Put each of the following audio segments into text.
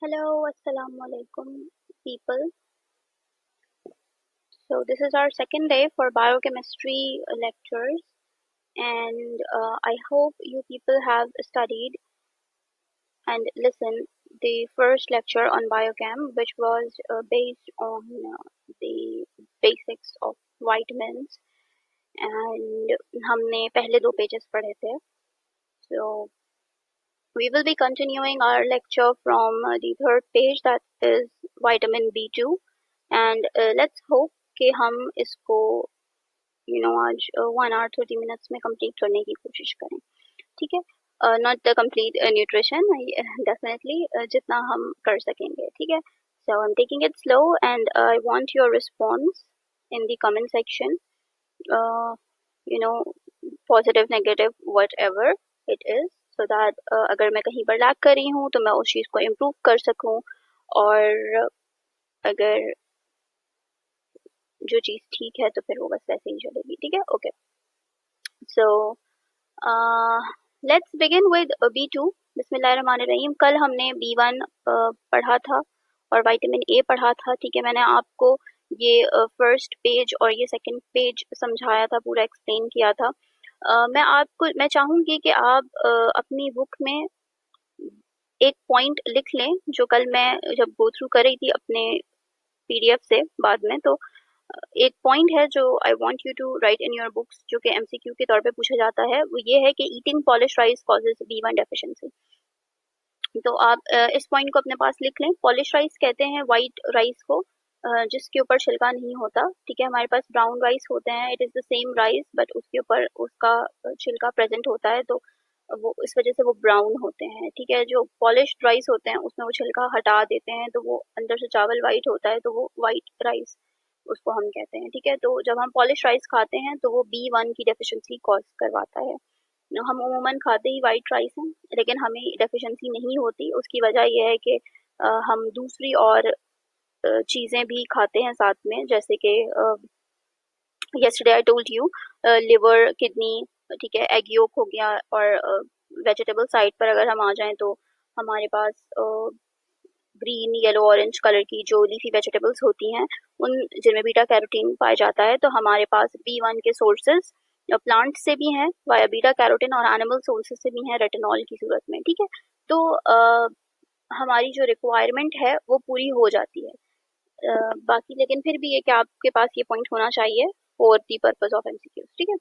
Hello, assalamu alaikum, people. So this is our second day for biochemistry lectures, and I hope you people have studied and listened the first lecture on biochem, which was based on the basics of vitamins, and हमने पहले दो pages पढ़े थे. So we will be continuing our lecture from the third page, that is vitamin B2, and let's hope कि हम इसको आज 1 hour 30 minutes में कंप्लीट करने की कोशिश करें. ठीक है, not the complete nutrition, definitely जितना हम कर सकेंगे. ठीक है, so I'm taking it slow and I want your response in the comment section. You know, positive, negative, whatever it is, so that अगर मैं कहीं पर लैग कर रही हूँ तो मैं उस चीज़ को इम्प्रूव कर सकूँ, और अगर जो चीज़ ठीक है तो फिर वो बस वैसे ही चलेगी. ठीक है, okay. So let's begin with B2. बिस्मिल्लाहिर्रहमानिर्रहीम. कल हमने B1 पढ़ा था और विटामिन ए पढ़ा था. ठीक है, मैंने आपको ये फर्स्ट पेज और ये सेकंड पेज समझाया था, पूरा एक्सप्लेन किया था. मैं चाहूँगी कि आप अपनी बुक में एक पॉइंट लिख लें जो कल मैं जब गो थ्रू कर रही थी अपने PDF से बाद में, तो एक पॉइंट है जो I want you to write in your books, जो कि MCQ के तौर पे पूछा जाता है. वो ये है कि eating polish rice causes B1 deficiency. तो आप इस पॉइंट को अपने पास लिख लें. पॉलिश राइस कहते हैं वाइट राइस को जिसके ऊपर छिलका नहीं होता. ठीक है, हमारे पास ब्राउन राइस होते हैं, it is the same rice but उसके ऊपर उसका छिलका प्रेजेंट होता है, तो वो इस वजह से वो ब्राउन होते हैं. ठीक है, जो पॉलिश्ड राइस होते हैं उसमें वो छिलका हटा देते हैं तो वो अंदर से चावल वाइट होता है, तो वो वाइट राइस उसको हम कहते हैं. ठीक है, तो जब हम पॉलिश राइस खाते हैं तो वो B1 की डेफिशिएंसी कॉज करवाता है. हम उमूमन खाते ही वाइट राइस हैं, लेकिन हमें डेफिशिएंसी नहीं होती. उसकी वजह यह है कि हम दूसरी और चीज़ें भी खाते हैं साथ में, जैसे कि yesterday I told you liver, kidney, ठीक है, एग योक हो गया. और वेजिटेबल साइड पर अगर हम आ जाएं तो हमारे पास ग्रीन, येलो, ऑरेंज कलर की जो लीफी वेजिटेबल्स होती हैं उन जिनमें बीटा कैरोटीन पाया जाता है. तो हमारे पास B1 के सोर्सेज प्लांट से भी हैं वाया बीटा कैरोटीन, और एनिमल सोर्सेज से भी हैं रेटिनॉल की सूरत में. ठीक है, तो हमारी जो रिक्वायरमेंट है वो पूरी हो जाती है. बाकी लेकिन फिर भी ये कि आपके पास ये पॉइंट होना चाहिए for the purpose of MCQ. ठीक है,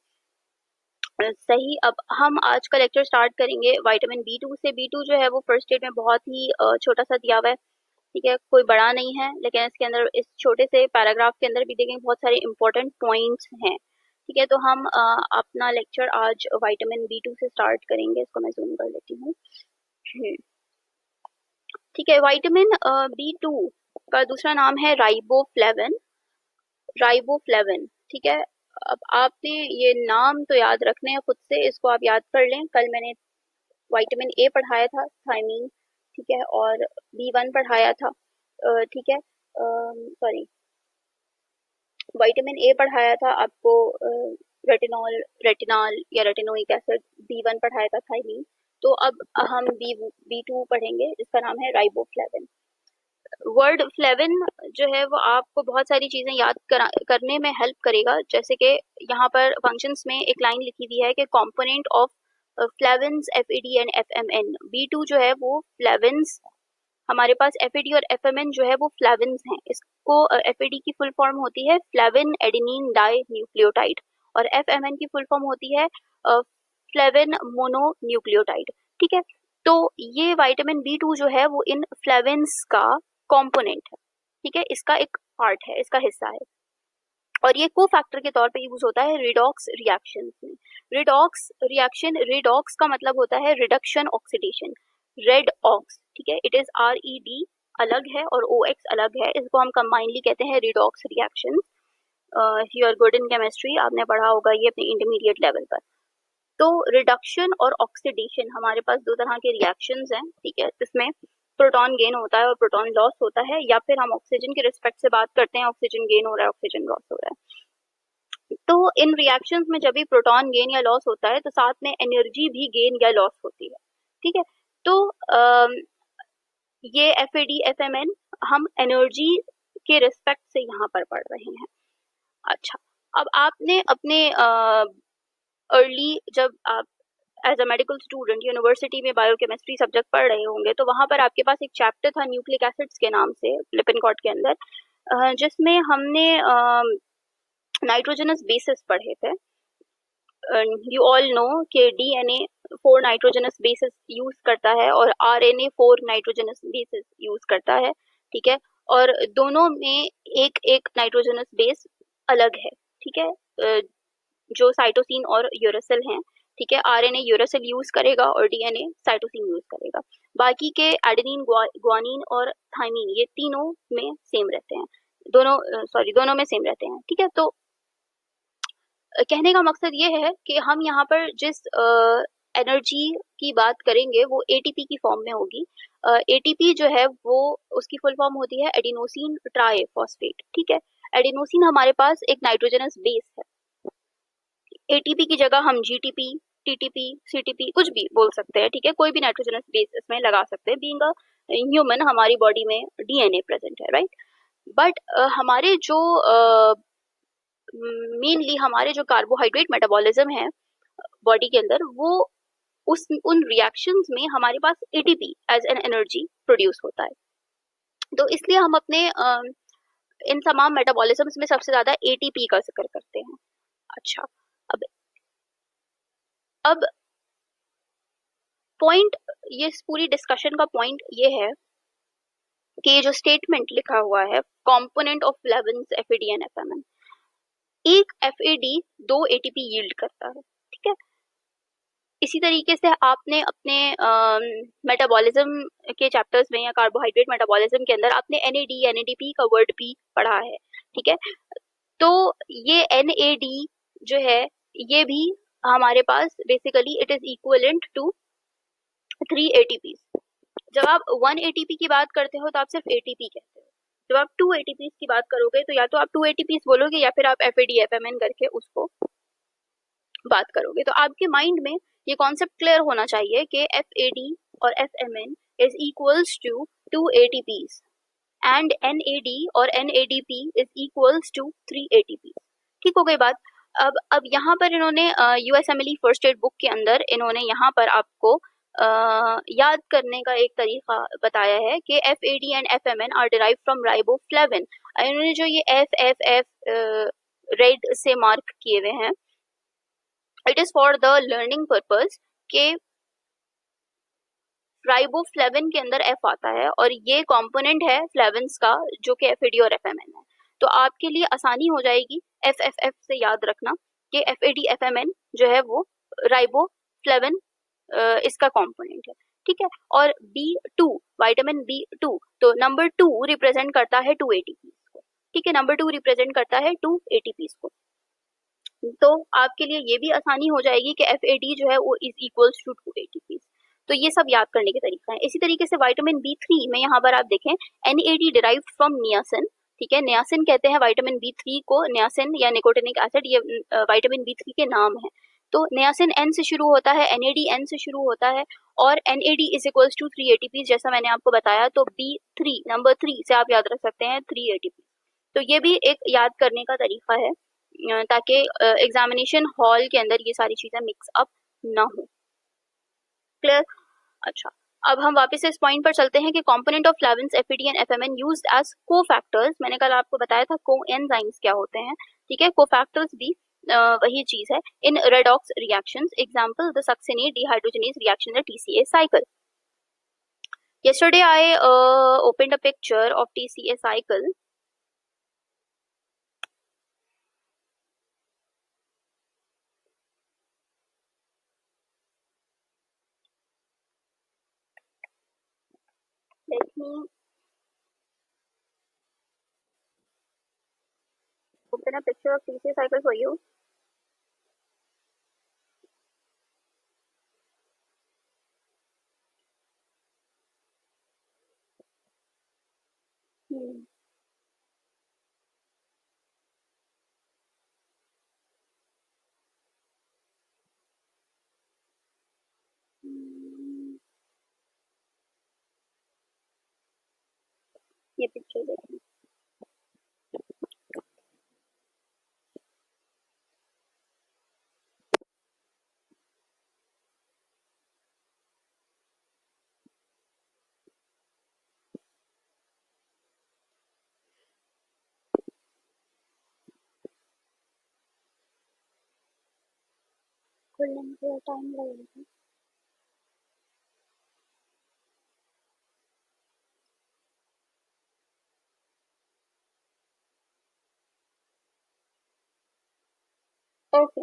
सही. अब हम आज का लेक्चर स्टार्ट करेंगे विटामिन B2 से. B2 जो है वो फर्स्ट एड में बहुत ही छोटा सा दिया हुआ है. ठीक है, कोई बड़ा नहीं है, लेकिन इसके अंदर इस छोटे से पैराग्राफ के अंदर भी देखेंगे बहुत सारे इंपॉर्टेंट पॉइंट्स हैं. ठीक है, तो हम अपना लेक्चर आज विटामिन B2 से स्टार्ट करेंगे. इसको मैं जूम कर लेती हूँ. ठीक है, विटामिन B2 का दूसरा नाम है राइबोफ्लेविन. राइबोफ्लेविन. ठीक है, अब आपने ये नाम तो याद रखने हैं खुद से, इसको आप याद कर लें. कल मैंने विटामिन ए पढ़ाया था, थायमीन. ठीक है, और B1 पढ़ाया था. ठीक है, सॉरी, विटामिन ए पढ़ाया था आपको, रेटिनॉल, रेटिनॉल या रेटिनोइक एसिड. B1 पढ़ाया था, थायमीन. तो अब हम B2 पढ़ेंगे जिसका नाम है राइबोफ्लेविन. वर्ड फ्लेविन जो है वो आपको बहुत सारी चीजें याद करने में हेल्प करेगा, जैसे कि यहाँ पर फंक्शंस में एक लाइन लिखी हुई है कि कंपोनेंट ऑफ फ्लेविन्स FAD एंड FMN. B2 जो है वो फ्लेविन्स, हमारे पास FAD और FMN जो है वो फ्लेविन्स हैं. इसको FAD की फुल फॉर्म होती है फ्लेविन एडेनिन डाई न्यूक्लियोटाइड, और FMN की फुल फॉर्म होती है फ्लेविन मोनो न्यूक्लियोटाइड. ठीक है, तो ये विटामिन B2 जो है वो इन फ्लेविन्स का कंपोनेंट है. ठीक है, इसका एक पार्ट है, इसका हिस्सा है, और ये को फैक्टर के तौर पे यूज होता है रिडॉक्स रिएक्शन में. रिडॉक्स रिएक्शन, रिडॉक्स का मतलब होता है रिडक्शन ऑक्सीडेशन, रेड ऑक्स. ठीक है, इट इज RED अलग है और OX अलग है, इसको हम कंबाइनली कहते हैं redox reaction. You are good in chemistry, आपने पढ़ा होगा ये अपने इंटरमीडिएट लेवल पर. तो रिडक्शन और ऑक्सीडेशन, हमारे पास दो तरह के रिएक्शंस हैं. ठीक है, इसमें प्रोटॉन गेन होता है और प्रोटॉन लॉस होता है, या फिर हम ऑक्सीजन के रिस्पेक्ट से बात करते हैं, ऑक्सीजन गेन हो रहा है, ऑक्सीजन लॉस हो रहा है. तो इन रिएक्शंस में जब भी प्रोटॉन गेन या लॉस होता है तो साथ में एनर्जी भी गेन या लॉस होती है. ठीक है, तो ये एफएडी एफएमएन हम एनर्जी के रिस्पेक्ट से यहाँ पर पढ़ रहे हैं। अच्छा, अब आपने अपने अर्ली जब आप as a medical student university में बायोकेमिस्ट्री सब्जेक्ट पढ़ रहे होंगे तो वहां पर आपके पास एक चैप्टर था न्यूक्लिक एसिड्स के नाम से लिपिनकॉट के अंदर, जिसमें हमने नाइट्रोजनस बेसिस पढ़े थे। यू ऑल नो कि डीएनए 4 नाइट्रोजनस बेसिस यूज करता है और आरएनए 4 नाइट्रोजनस बेसिस यूज करता है, ठीक है। और दोनों में एक एक नाइट्रोजनस बेस अलग है, ठीक है। जो साइटोसिन और यूरेसिल हैं, ठीक है। आरएनए यूरेसिल यूज करेगा और डीएनए साइटोसिन यूज करेगा। बाकी के एडेनिन ग्वानिन और थाइमिन ये तीनों में सेम रहते हैं, दोनों में सेम रहते हैं, ठीक है। तो कहने का मकसद ये है कि हम यहाँ पर जिस एनर्जी की बात करेंगे वो एटीपी की फॉर्म में होगी। एटीपी जो है वो उसकी फुल फॉर्म होती है एडिनोसिन ट्राइफॉस्फेट, ठीक है। एडिनोसिन हमारे पास एक नाइट्रोजनस बेस है। एटीपी की जगह हम जीटीपी, टीटीपी, सीटीपी कुछ भी बोल सकते हैं, ठीक है। कोई भी नाइट्रोजनस बेस इसमें लगा सकते हैं। बीइंग अ ह्यूमन हमारी बॉडी में डीएनए प्रेजेंट है, राइट। बट हमारे जो मेनली हमारे जो कार्बोहाइड्रेट मेटाबॉलिज्म है बॉडी के अंदर, वो उस उन रिएक्शंस में हमारे पास ATP as an energy produce होता है। तो इसलिए हम अपने इन तमाम मेटाबॉलिज्म्स में सबसे ज्यादा एटीपी का जिक्र करते हैं। अच्छा, अब अब पॉइंट, ये पूरी डिस्कशन का पॉइंट ये है कि जो स्टेटमेंट लिखा हुआ है component of flavins FAD and FMN, एक एफएडी 2 एटीपी यील्ड करता है, ठीक है। इसी तरीके से आपने अपने मेटाबॉलिज्म के चैप्टर्स में या कार्बोहाइड्रेट मेटाबॉलिज्म के अंदर आपने एनएडी एनएडीपी का वर्ड भी पढ़ा है, ठीक है। तो ये एनएडी जो है ये भी हमारे पास basically it is equivalent to 3 ATP. जब आप 1 एटीपी की बात करते हो तो आप सिर्फ एटीपी कहते हो। जब आप 2 एटीपी की बात करोगे तो या तो आप 2 एटीपी बोलोगे या फिर आप एफएडी एफएमएन करके उसको बात करोगे। तो आपके माइंड में ये कॉन्सेप्ट क्लियर होना चाहिए कि एफएडी और FMN is equals to 2 ATPs and NAD और NADP is equals to 3 ATP. ठीक हो गई बात। अब यहाँ पर इन्होंने यूएसएमएलई फर्स्ट एड बुक के अंदर इन्होंने यहाँ पर आपको याद करने का एक तरीका बताया है कि FAD and FMN are derived from riboflavin. इन्होंने जो ये एफ एफ एफ रेड से मार्क किए हुए हैं, it is for the learning purpose के राइबोफ्लेविन के अंदर एफ आता है और ये कंपोनेंट है फ्लेविन्स का जो कि एफएडी और एफएमएन है। तो आपके लिए आसानी हो जाएगी एफ एफ एफ से याद रखना कि एफएडी एफएमएन जो है वो राइबोफ्लेविन इसका कंपोनेंट है, ठीक है। और B2 विटामिन B2, तो नंबर 2 रिप्रेजेंट करता है 2 एटीपी को, ठीक है। नंबर 2 रिप्रेजेंट करता है 2 एटीपी को। तो आपके लिए ये भी आसानी हो जाएगी कि एफएडी जो है वो इज इक्वल्स टू 2 एटीपी। तो ये सब याद करने के तरीका है। इसी तरीके से विटामिन B3 में यहाँ पर आप देखें एनएडी डिराइव्ड फ्रॉम नियासिन, ठीक है। नियासिन कहते हैं विटामिन B3 को, नियासिन या निकोटिनिक एसिड ये विटामिन B3 के नाम है। तो नियासिन एन से शुरू होता है, एनएडी एन से शुरू होता है और NAD is equals to 3 ATP जैसा मैंने आपको बताया। तो B3 नंबर 3 से आप याद रख सकते हैं 3 एटीपी। तो ये भी एक याद करने का तरीका है ताकि एग्जामिनेशन हॉल के अंदर ये सारी चीजें मिक्स अप ना हो। क्लियर? अच्छा, अब हम वापस से इस पॉइंट पर चलते हैं कि component of flavins FAD and FMN used as cofactors. मैंने कल आपको बताया था कोएंजाइम्स क्या होते हैं, ठीक है। कोफैक्टर्स भी वही चीज है in redox reactions. Example the succinate dehydrogenase reaction the TCA cycle. Yesterday I opened a picture of TCA cycle. Let me open a picture of TCA cycle for you. Hmm. ये picture देखिए। खुलने में थोड़ा time लगेगा। Okay,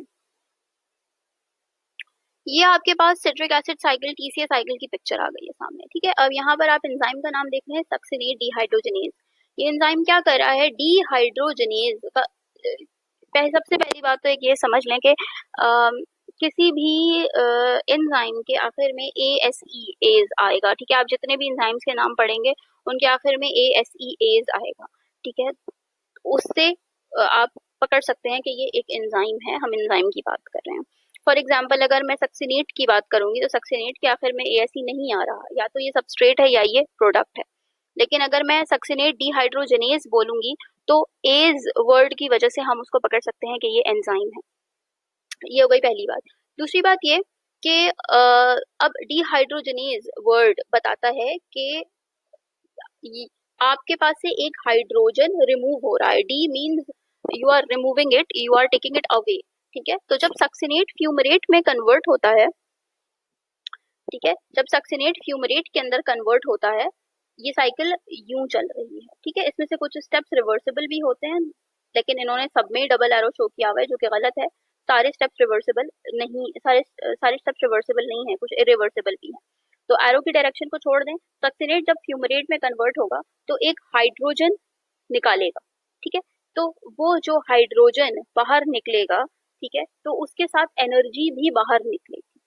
ये आपके पास citric acid cycle TCA cycle की पिक्चर आ गई है सामने, ठीक है। अब यहाँ पर आप एंजाइम का नाम देख रहे हैं, सक्सिनेट डिहाइड्रोजनेज। ये एंजाइम क्या कर रहा है, डिहाइड्रोजनेज का सबसे पहली बात तो एक ये समझ लें कि किसी भी एंजाइम के आखिर में ASE एज आएगा, ठीक है। आप जितने भी एंजाइम्स के नाम पढ़ेंगे उनके आखिर में ASE एज आएगा, ठीक है। उससे आप पकड़ सकते हैं कि ये एक एंजाइम है, हम एंजाइम की बात कर रहे हैं। फॉर एग्जाम्पल अगर मैं सक्सिनेट की बात करूंगी तो सक्सिनेट के आखिर में ASE नहीं आ रहा, या तो ये सबस्ट्रेट है या ये प्रोडक्ट है। लेकिन अगर मैं सक्सिनेट डिहाइड्रोजनेज बोलूंगी तो एज वर्ड की वजह से हम उसको पकड़ सकते हैं कि ये एंजाइम है। ये हो गई पहली बात। दूसरी बात ये कि अब डिहाइड्रोजनेज वर्ड बताता है कि आपके पास से एक हाइड्रोजन रिमूव हो रहा है। D means you are removing it, you are taking it away, ठीक है। तो जब सक्सिनेट फ्यूमरेट में कन्वर्ट होता है, ठीक है, जब सक्सिनेट फ्यूमरेट के अंदर कन्वर्ट होता है, ये साइकिल यूं चल रही है, ठीक है। इसमें से कुछ स्टेप्स रिवर्सिबल भी होते हैं, लेकिन इन्होंने सब में डबल एरो शो किया हुआ है, जो कि गलत है। सारे स्टेप्स रिवर्सिबल नहीं, सारे स्टेप्स रिवर्सिबल नहीं है, कुछ इरिवर्सिबल भी है। तो एरो की डायरेक्शन को छोड़ दें। सक्सिनेट जब फ्यूमरेट में कन्वर्ट होगा तो एक हाइड्रोजन निकालेगा, ठीक है। तो वो जो हाइड्रोजन बाहर निकलेगा, ठीक है, तो उसके साथ एनर्जी भी बाहर निकलेगी।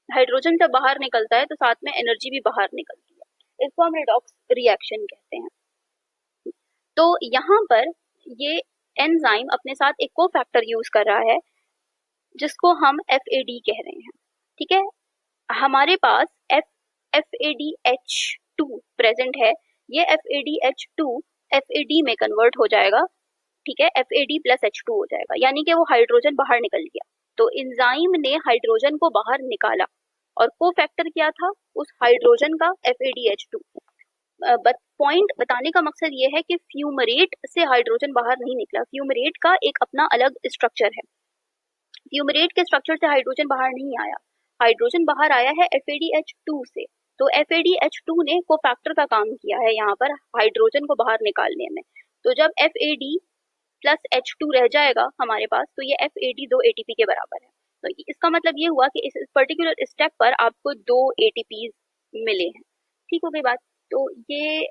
हाइड्रोजन जब बाहर निकलता है तो साथ में एनर्जी भी बाहर निकलती है। इसको हम रिडॉक्स रिएक्शन कहते हैं। तो यहाँ पर ये एंजाइम अपने साथ एक कोफैक्टर यूज कर रहा है, जिसको हम FAD कह रहे हैं, ठीक है। हमारे पास FADH2 प्रेजेंट है। ये FADH2 FAD में कन्वर्ट हो जाएगा, ठीक है। FAD प्लस H2 हो जाएगा, यानी कि वो हाइड्रोजन बाहर निकल गया। तो एंजाइम ने हाइड्रोजन को बाहर निकाला और कोफैक्टर क्या था उस हाइड्रोजन का, FADH2। पॉइंट बताने का मकसद ये है कि फ्यूमरेट से हाइड्रोजन बाहर नहीं निकला। फ्यूमरेट का एक अपना अलग स्ट्रक्चर है। फ्यूमरेट के स्ट्रक्चर से हाइड्रोजन बाहर नहीं आया, हाइड्रोजन बाहर आया है FADH2 से। तो FADH2 ने कोफैक्टर का काम किया है यहाँ पर हाइड्रोजन को बाहर निकालने में। तो जब FAD प्लस H2 रह जाएगा हमारे पास, तो ये FAD 2 ATP के बराबर है। तो इसका मतलब ये हुआ कि इस पर्टिकुलर स्टेप पर आपको 2 ATPs मिले हैं, ठीक हो गई बात। तो ये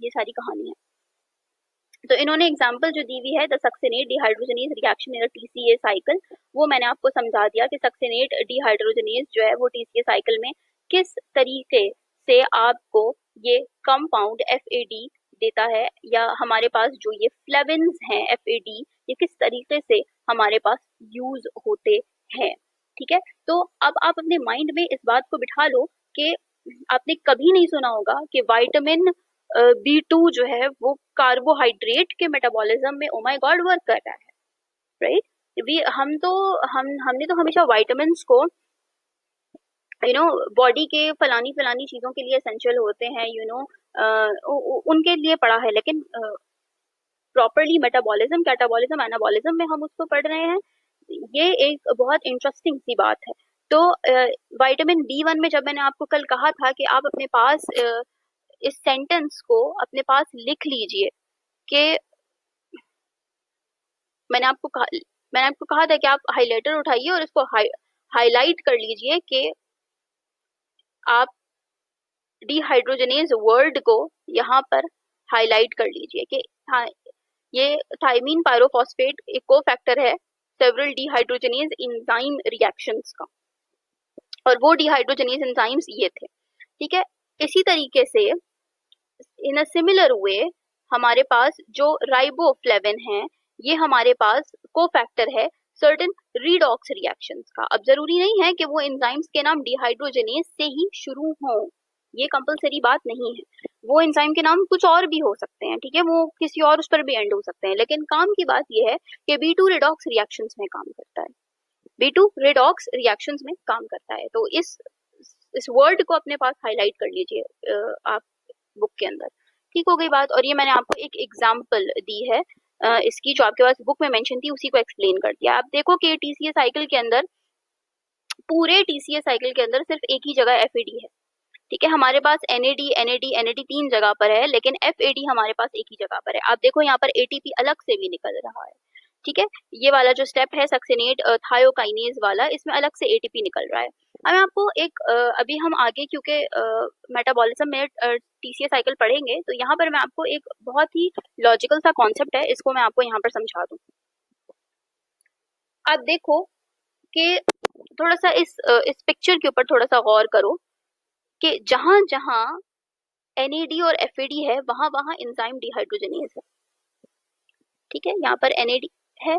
सारी कहानी है। तो इन्होंने एग्जाम्पल जो दी हुई है, the succinate dehydrogenase reaction in TCA cycle, वो मैंने आपको समझा दिया कि सक्सिनेट डिहाइड्रोजनेज जो है वो TCA साइकिल में किस तरीके से आपको ये कंपाउंड FAD देता है, या हमारे पास जो ये फ्लेविन्स हैं FAD, ये किस तरीके से हमारे पास यूज होते हैं, ठीक है। तो अब आप अपने माइंड में इस बात को बिठा लो कि आपने कभी नहीं सुना होगा कि विटामिन B2 जो है वो कार्बोहाइड्रेट के मेटाबॉलिज्म में, ओ माय गॉड, वर्क कर रहा है, राइट। वी हमने तो हमेशा विटामिन्स को बॉडी के फलानी फलानी चीजों के लिए एसेंशियल होते हैं, उनके लिए पढ़ा है, लेकिन प्रॉपरली मेटाबॉलिज्म, कैटाबॉलिज्म, एनाबॉलिज्म में हम उसको पढ़ रहे हैं। ये एक बहुत इंटरेस्टिंग सी बात है। तो विटामिन B1 में जब मैंने आपको कल कहा था कि आप अपने पास इस सेंटेंस को अपने पास लिख लीजिए कि मैंने आपको कहा था कि आप हाइलाइटर उठाइए और इसको हाईलाइट कर लीजिए कि आप डिहाइड्रोजनेज वर्ड को यहाँ पर हाईलाइट कर लीजिए कि हाँ, ये थायमीन पायरोफॉस्फेट एक कोफैक्टर है सेवरल डिहाइड्रोजनेज एंजाइम रिएक्शंस का, और वो डिहाइड्रोजनेज एंजाइम्स ये थे, ठीक है। इसी तरीके से इन अ सिमिलर वे हमारे पास जो राइबोफ्लेविन है, ये हमारे पास कोफैक्टर है सर्टेन रीडॉक्स रिएक्शंस का। अब जरूरी नहीं है कि वो एंजाइम्स के नाम डिहाइड्रोजनेज से ही शुरू हों, ये कंपलसरी बात नहीं है। वो एंजाइम के नाम कुछ और भी हो सकते हैं, ठीक है, वो किसी और उस पर भी एंड हो सकते हैं, लेकिन काम की बात ये है कि B2 रिडॉक्स रिएक्शंस में काम करता है, B2 रिडॉक्स रिएक्शंस में काम करता है। तो इस वर्ड को अपने पास हाईलाइट कर लीजिए आप बुक के अंदर। ठीक हो गई बात। और ये मैंने आपको एक एग्जांपल दी है इसकी, जो आपके पास बुक में मेंशन थी उसी को एक्सप्लेन कर दिया। आप देखो कि टीसीए साइकिल के अंदर, पूरे टीसीए साइकिल के अंदर सिर्फ एक ही जगह एफएडी है, ठीक है, हमारे पास एनएडी एनएडी एनएडी 3 जगह पर है, लेकिन एफएडी हमारे पास एक ही जगह पर है। आप देखो यहाँ पर एटीपी अलग से भी निकल रहा है, ठीक है, ये वाला जो स्टेप है सक्सिनेट थायोकाइनेज वाला, इसमें अलग से एटीपी निकल रहा है। अब मैं आपको एक अभी हम आगे क्योंकि मेटाबॉलिज्म में टीसीए साइकिल पढ़ेंगे, तो यहाँ पर मैं आपको एक बहुत ही लॉजिकल सा कॉन्सेप्ट है, इसको मैं आपको यहाँ पर समझा दूं। आप देखो कि थोड़ा सा इस पिक्चर के ऊपर थोड़ा सा गौर करो कि जहां जहां एनएडी और एफएडी है वहां वहां एंजाइम डिहाइड्रोजनेज है, ठीक है, यहाँ पर एनएडी है,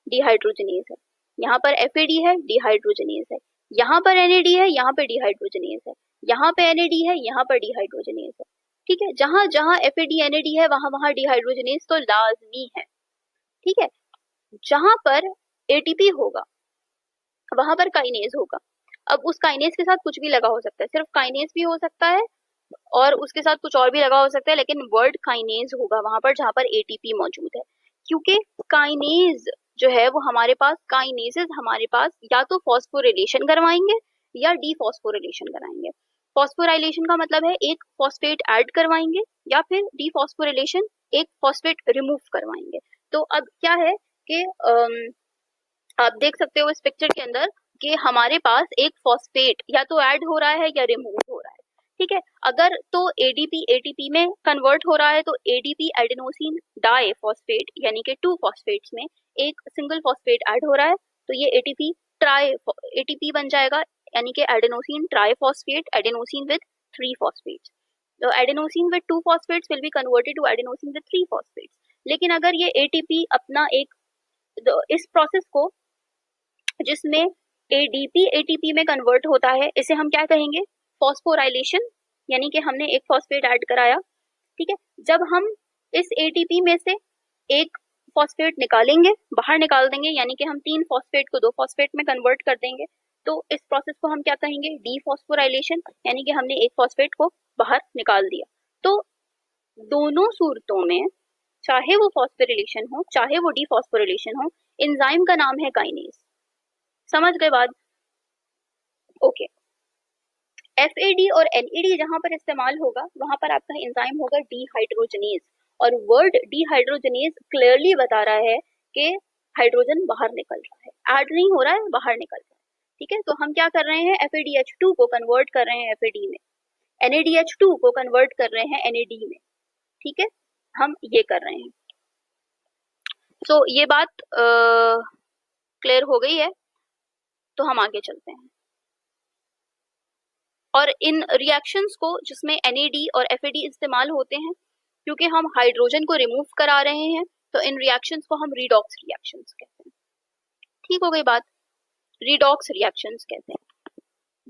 डिहाइड्रोजनेज है, यहाँ पर एफएडी है, डिहाइड्रोजनेज है, यहाँ पर एनएडी है, यहाँ पर डिहाइड्रोजनेज है, यहाँ पे एनएडी है, यहाँ पर डिहाइड्रोजनेज है, ठीक है, जहां जहां एफएडी एनएडी है वहां वहां डिहाइड्रोजनेज तो लाजमी है, ठीक है, जहां पर एटीपी होगा वहां पर काइनेज होगा। अब उस काइनेज के साथ कुछ भी लगा हो सकता है, सिर्फ काइनेज भी हो सकता है और उसके साथ कुछ और भी लगा हो सकता है, लेकिन वर्ड काइनेज होगा वहां पर जहां पर एटीपी मौजूद है, क्योंकि काइनेज जो है वो हमारे पास, काइनेजेस हमारे पास या तो फॉस्फोरिलेशन करवाएंगे या डीफॉस्फोरिलेशन कराएंगे। फॉस्फोराइलेशन का मतलब है एक फॉस्फेट ऐड करवाएंगे, या फिर डीफॉस्फोरिलेशन एक फॉस्फेट रिमूव करवाएंगे। तो अब क्या है कि आप देख सकते हो इस पिक्चर के अंदर कि हमारे पास एक फॉस्फेट या तो ऐड हो रहा है या रिमूव हो रहा है, ठीक है, अगर तो एडीपी एटीपी में कन्वर्ट हो रहा है तो एडीपी एडेनोसिन डाई फॉस्फेट यानी कि 2 फॉस्फेट्स में एक सिंगल फॉस्फेट ऐड हो रहा है, तो ये एटीपी ट्राई एटीपी बन जाएगा, यानी कि adenosine triphosphate, adenosine with 3 phosphates. तो adenosine with 2 phosphates will be converted to adenosine with 3 phosphates. लेकिन अगर ये एटीपी अपना एक इस प्रोसेस को जिसमें एडीपी एटीपी में कन्वर्ट होता है, इसे हम क्या कहेंगे, फॉस्फोराइलेशन, यानी कि हमने एक फॉस्फेट ऐड कराया, ठीक है, जब हम इस एटीपी में से एक फॉस्फेट निकालेंगे, बाहर निकाल देंगे, यानी कि हम 3 फॉस्फेट को 2 फॉस्फेट में कन्वर्ट कर देंगे, तो इस प्रोसेस को हम क्या कहेंगे, डीफॉस्फोराइलेशन, यानी कि हमने एक फॉस्फेट को बाहर निकाल दिया। तो दोनों सूरतों में, चाहे वो फॉस्फोरिलेशन हो चाहे वो डीफॉस्फोरिलेशन हो, एंजाइम का नाम है काइनेज। समझ गए बात? ओके। एफएडी और एनएडी जहां पर इस्तेमाल होगा वहां पर आपका एंजाइम होगा डीहाइड्रोजनेज, और वर्ड डीहाइड्रोजनेज क्लियरली बता रहा है कि हाइड्रोजन बाहर निकल रहा है, ऐड नहीं हो रहा है, बाहर निकल रहा है, ठीक है। तो हम क्या कर रहे हैं, FADH2 को कन्वर्ट कर रहे हैं FAD में, NADH2 को कन्वर्ट कर रहे हैं NAD में, ठीक है, हम ये कर रहे हैं। तो ये बात क्लियर हो गई है, तो हम आगे चलते हैं। और इन रिएक्शंस को जिसमें NAD और FAD इस्तेमाल होते हैं, क्योंकि हम हाइड्रोजन को रिमूव करा रहे हैं, तो इन रिएक्शंस को हम रिडॉक्स रिएक्शंस कहते हैं। ठीक हो गई बात, रिडॉक्स रिएक्शंस कहते हैं।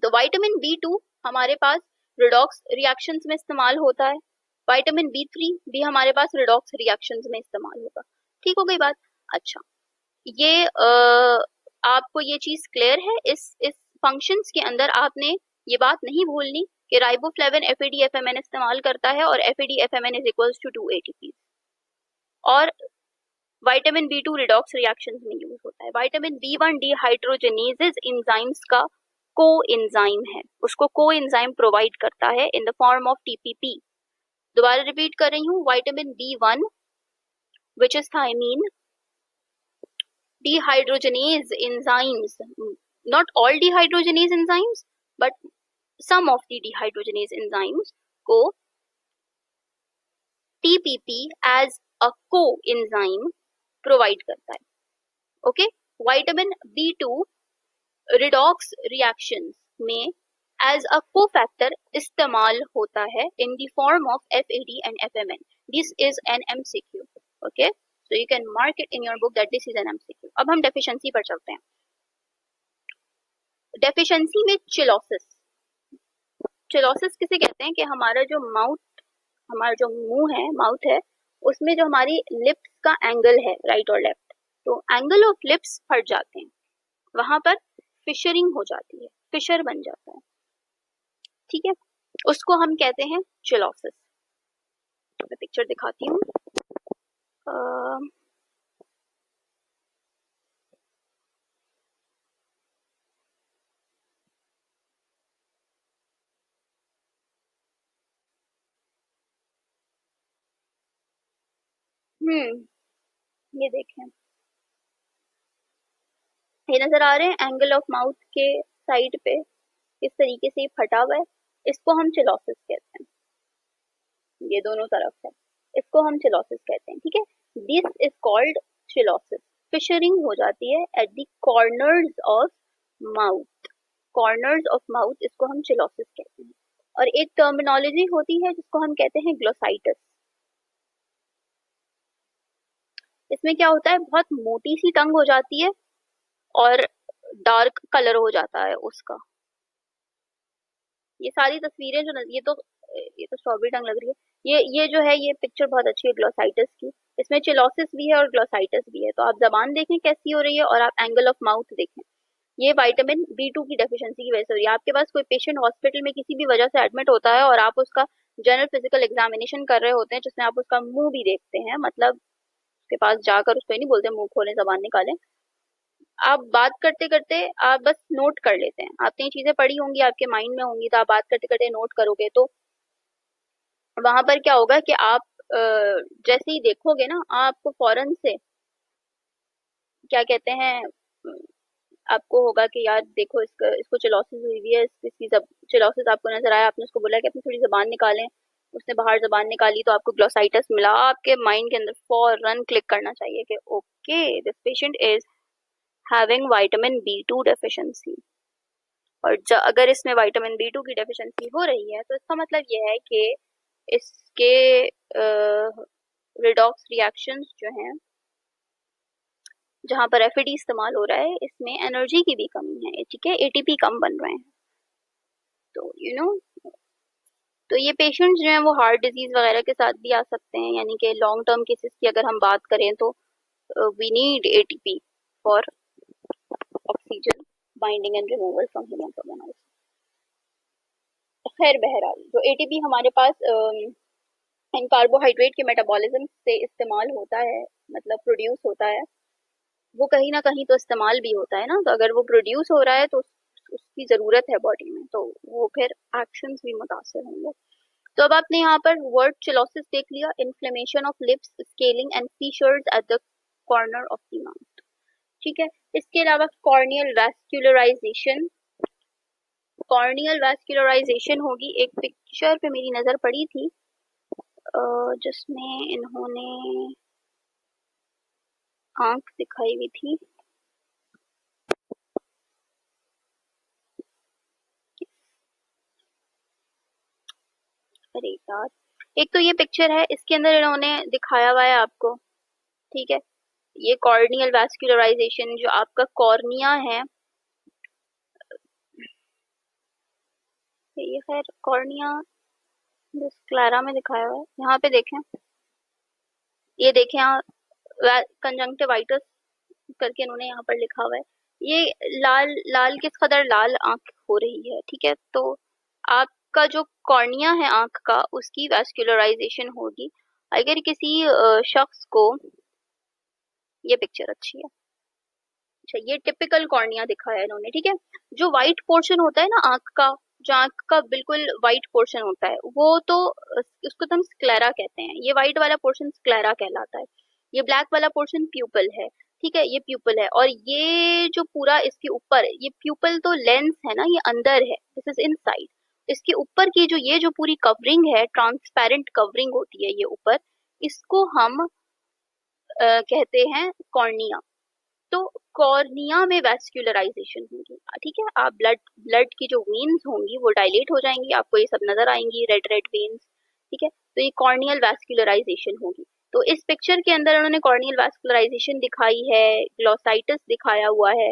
तो विटामिन B2 हमारे पास रिडॉक्स रिएक्शंस में इस्तेमाल होता है, विटामिन B3 भी हमारे पास रिडॉक्स रिएक्शंस में इस्तेमाल होगा। ठीक हो गई बात। अच्छा, ये आपको ये चीज क्लियर है, इस फंक्शंस के अंदर आपने ये बात नहीं भूलनी कि राइबोफ्लेविन FAD-FMN इस्तेमाल करता है और FAD-FMN is equals to 2 ATP, और विटामिन B2 रिडॉक्स रिएक्शंस में यूज होता है। विटामिन B1 डिहाइड्रोजनेजेस एंजाइम्स का को एंजाइम है, उसको को एंजाइम प्रोवाइड करता है in the form of TPP। दोबारा रिपीट कर रही हूँ, vitamin B1 which is thiamine, dehydrogenase enzymes, not all dehydrogenase enzymes but some of the dehydrogenase enzymes को TPP as a coenzyme provide करता है। Okay, vitamin B2 redox reactions में as a cofactor इस्तेमाल होता है in the form of FAD and FMN। This is an MCQ। Okay, so you can mark it in your book that this is an MCQ। अब हम deficiency पर चलते हैं। Deficiency में चिलोसिस, चिलोसिस किसे कहते हैं कि हमारा जो माउथ हमारा जो मुंह है, माउथ है, उसमें जो हमारी लिप्स का एंगल है, राइट और लेफ्ट, तो एंगल ऑफ लिप्स फट जाते हैं, वहां पर फिशरिंग हो जाती है, फिशर बन जाता है, ठीक है, उसको हम कहते हैं चिलोसिस। मैं पिक्चर दिखाती हूँ। ये देखें, ये नजर आ रहे हैं एंगल ऑफ माउथ के साइड पे इस तरीके से फटा हुआ है, इसको हम चिलोसिस कहते हैं, ये दोनों तरफ है, इसको हम चिलोसिस कहते हैं, ठीक है। This is called cheilosis. Fissuring हो जाती है at the corners of mouth, corners of mouth, इसको हम चिलोसिस कहते हैं। और एक टर्मिनोलॉजी होती है जिसको हम कहते हैं ग्लोसाइटिस। इसमें क्या होता है, बहुत मोटी सी टंग हो जाती है और डार्क कलर हो जाता है उसका। ये सारी तस्वीरें जो ये तो स्ट्रॉबेरी टंग लग रही है, ये जो है, ये पिक्चर बहुत अच्छी है ग्लोसाइटिस की। इसमें चिलोसिस भी है और ग्लोसाइटिस भी है, तो आप जबान देखें कैसी हो रही है और आप एंगल ऑफ माउथ देखें। ये विटामिन B2 की डेफिशिएंसी की वजह से हो रही है। आपके पास कोई पेशेंट हॉस्पिटल में किसी भी वजह से एडमिट होता है और आप उसका जनरल फिजिकल एग्जामिनेशन कर रहे होते हैं, जिसमें आप उसका मुंह भी देखते हैं, मतलब उसके पास जाकर उसको ही नहीं बोलते मुंह खोलें जबान निकालें, आप बात करते करते आप बस नोट कर लेते हैं, आपने ये चीजें पढ़ी होंगी, आपके माइंड में होंगी, तो आप बात करते करते नोट करोगे, तो वहां पर क्या होगा कि आप जैसे ही देखोगे ना, आपको फौरन से क्या कहते हैं, आपको होगा कि यार देखो, इसको चिलोसिस हुई हुई है, इसकी चिलोसिस आपको नजर आया, आपने उसको बोला कि अपनी थोड़ी जबान निकालें, उसने बाहर जबान निकाली तो आपको ग्लोसाइटिस मिला, आपके माइंड के अंदर फौरन क्लिक करना चाहिए कि okay, this patient is having vitamin B2 deficiency. और अगर इसमें विटामिन B2 की डेफिशिएंसी हो रही है, तो इसका मतलब यह है कि इसके रिडॉक्स रिएक्शंस जो हैं, जहाँ पर एफएडी इस्तेमाल हो रहा है, इसमें एनर्जी की भी कमी है, ठीक है, एटीपी कम बन रहे हैं, तो तो ये पेशेंट्स जो हैं वो हार्ट डिजीज वगैरह के साथ भी आ सकते हैं, यानी कि लॉन्ग टर्म केसेस की अगर हम बात करें तो we need ATP for oxygen binding and removal from human organise. खैर बहरहाल, जो एटीपी हमारे पास इन कार्बोहाइड्रेट के मेटाबॉलिज्म से इस्तेमाल होता है, मतलब प्रोड्यूस होता है, वो कहीं ना कहीं तो इस्तेमाल भी होता है ना, तो अगर वो प्रोड्यूस हो रहा है तो उसकी ज़रूरत है बॉडी में, तो वो फिर एक्शंस भी मुतासर होंगे। तो अब आपने यहाँ पर वर्ड चिलोसिस देख लिया, inflammation of lips, scaling and features at the corner of the mouth, ठीक है। इसके अलावा कॉर्नियल वैस्कुलराइजेशन, कॉर्नियल वैस्कुलराइजेशन होगी, एक पिक्चर पे मेरी नज़र पड़ी थी जिसमें इन्होंने आंख दिखाई हुई थी, अरे यार, एक तो ये पिक्चर है, इसके अंदर इन्होंने दिखाया हुआ है आपको, ठीक है, ये कॉर्नियल वैस्कुलराइजेशन, जो आपका कॉर्निया है, ये खैर कॉर्निया स्क्लेरा में दिखाया हुआ है, यहाँ पे देखें, ये देखें यहाँ कंजंक्टिवाइटिस करके इन्होंने यहाँ पर लिखा हुआ है, ये लाल लाल किस कदर लाल आंख हो रही है, ठीक है, तो आपका जो कॉर्निया है आंख का, उसकी वैस्कुलराइजेशन होगी। अगर किसी शख्स को, ये पिक्चर अच्छी है, अच्छा, ये टिपिकल कॉर्निया दिखाया है इन्होंने, ठीक है, जो व्हाइट पोर्शन होता है ना आंख का, जो आंख का बिल्कुल व्हाइट पोर्शन होता है, वो तो उसको तो हम स्क्लेरा कहते हैं, ये व्हाइट वाला पोर्शन स्क्लेरा कहलाता है, ये ब्लैक वाला पोर्शन प्यूपल है, ठीक है, ये प्यूपल है, और ये जो पूरा इसके ऊपर, ये प्यूपल तो लेंस है ना, ये अंदर है, दिस इज इनसाइड, इसके ऊपर की जो पूरी कवरिंग है, ट्रांसपेरेंट कवरिंग होती है ये ऊपर, इसको हम कहते हैं कॉर्निया। तो कॉर्निया में वैस्कुलराइजेशन होगी, ठीक है, आप ब्लड ब्लड की जो वेन्स होंगी वो डायलेट हो जाएंगी, आपको ये सब नजर आएंगी, रेड रेड वेन्स, ठीक है, तो ये कॉर्नियल वैस्कुलराइजेशन होगी। तो इस पिक्चर के अंदर उन्होंने कॉर्नियल वैस्कुलराइजेशन दिखाई है, ग्लोसाइटिस दिखाया हुआ है,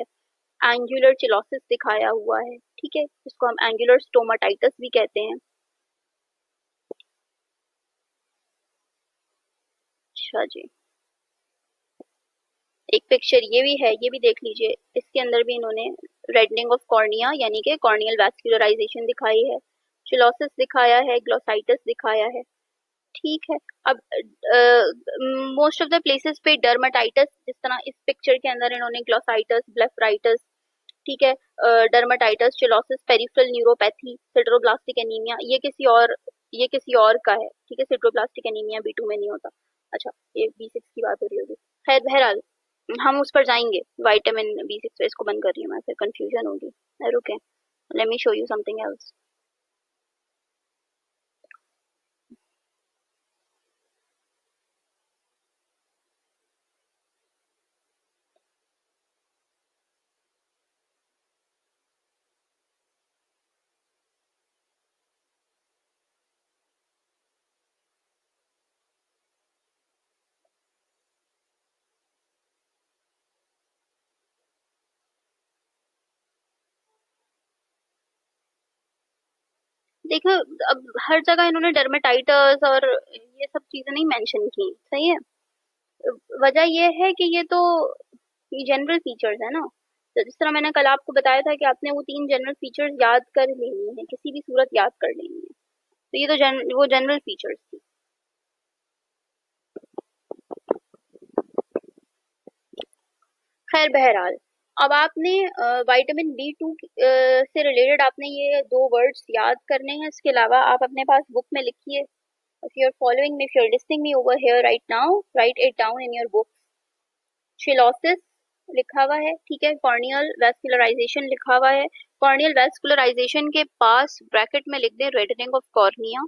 एंगुलर चिलोसिस दिखाया हुआ है, ठीक है, इसको हम एंगुलर स्टोमाटाइटिस भी कहते हैं। अच्छा जी, एक पिक्चर ये भी है, ये भी देख लीजिए। इसके अंदर भी इन्होंने रेडनिंग ऑफ कॉर्निया यानी कि कॉर्नियल वैस्कुलराइजेशन दिखाई है, चिलोसिस दिखाया है, ग्लोसाइटिस दिखाया है। ठीक है। अब मोस्ट ऑफ द प्लेसेस पे डर्माटाइटिस, जिस तरह इस पिक्चर के अंदर इन्होंने ग्लोसाइटिस, ब्लेफराइटिस, ठीक है, dermatitis, cheilosis, peripheral neuropathy, सिड्रोब्लास्टिक anaemia, ये किसी और का है, ठीक है। सिड्रोब्लास्टिक एनीमिया B2 में नहीं होता। अच्छा, ये B6 की बात हो रही होगी। खैर बहरहाल हम उस पर जाएंगे। विटामिन B6 पे इसको बंद कर रही हूँ मैं, फिर कंफ्यूजन होगी। रुके, let me show you something else. देखो, अब हर जगह इन्होंने डर्मेटाइटिस और ये सब चीजें नहीं मेंशन की, सही है। वजह ये है कि ये तो ये जनरल फीचर्स है ना। तो जिस तरह मैंने कल आपको बताया था कि आपने वो 3 जनरल फीचर्स याद कर लेनी है, किसी भी सूरत याद कर लेनी है। तो ये तो वो जनरल फीचर्स थी। खैर बहरहाल, अब आपने विटामिन B2 से रिलेटेड आपने ये 2 वर्ड्स याद करने हैं। इसके अलावा आप अपने पास बुक में लिखिए। If you're following me, if you're listening me over here right now, write it down in your book. Cheilosis लिखा हुआ है, ठीक है। कॉर्नियल वैस्कुलराइजेशन लिखा हुआ है। कॉर्नियल वैस्कुलराइजेशन के पास ब्रैकेट में लिख दें reddening of cornea,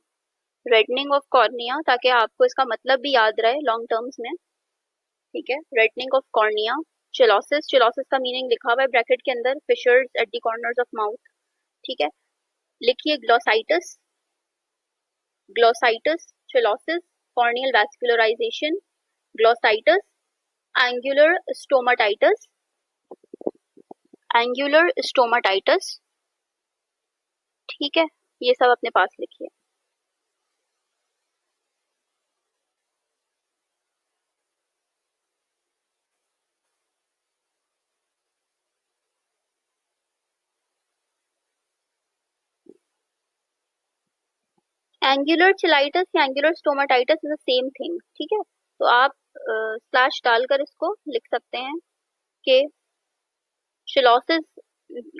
reddening of cornea, ताकि आपको इसका मतलब भी याद रहे लॉन्ग टर्म्स में, ठीक है। Reddening of cornea, cheilosis, cheilosis का मीनिंग लिखा हुआ है ब्रैकेट के अंदर, fissures at the corners of mouth, ठीक है। लिखिए glossitis, glossitis, cheilosis, corneal vascularisation, glossitis, angular stomatitis, angular stomatitis, ठीक है। ये सब अपने पास लिखिए। एंगुलर चिलाइटिस या angular stomatitis is the same thing, ठीक है। तो आप स्लैश डालकर इसको लिख सकते हैं कि शिलोसिस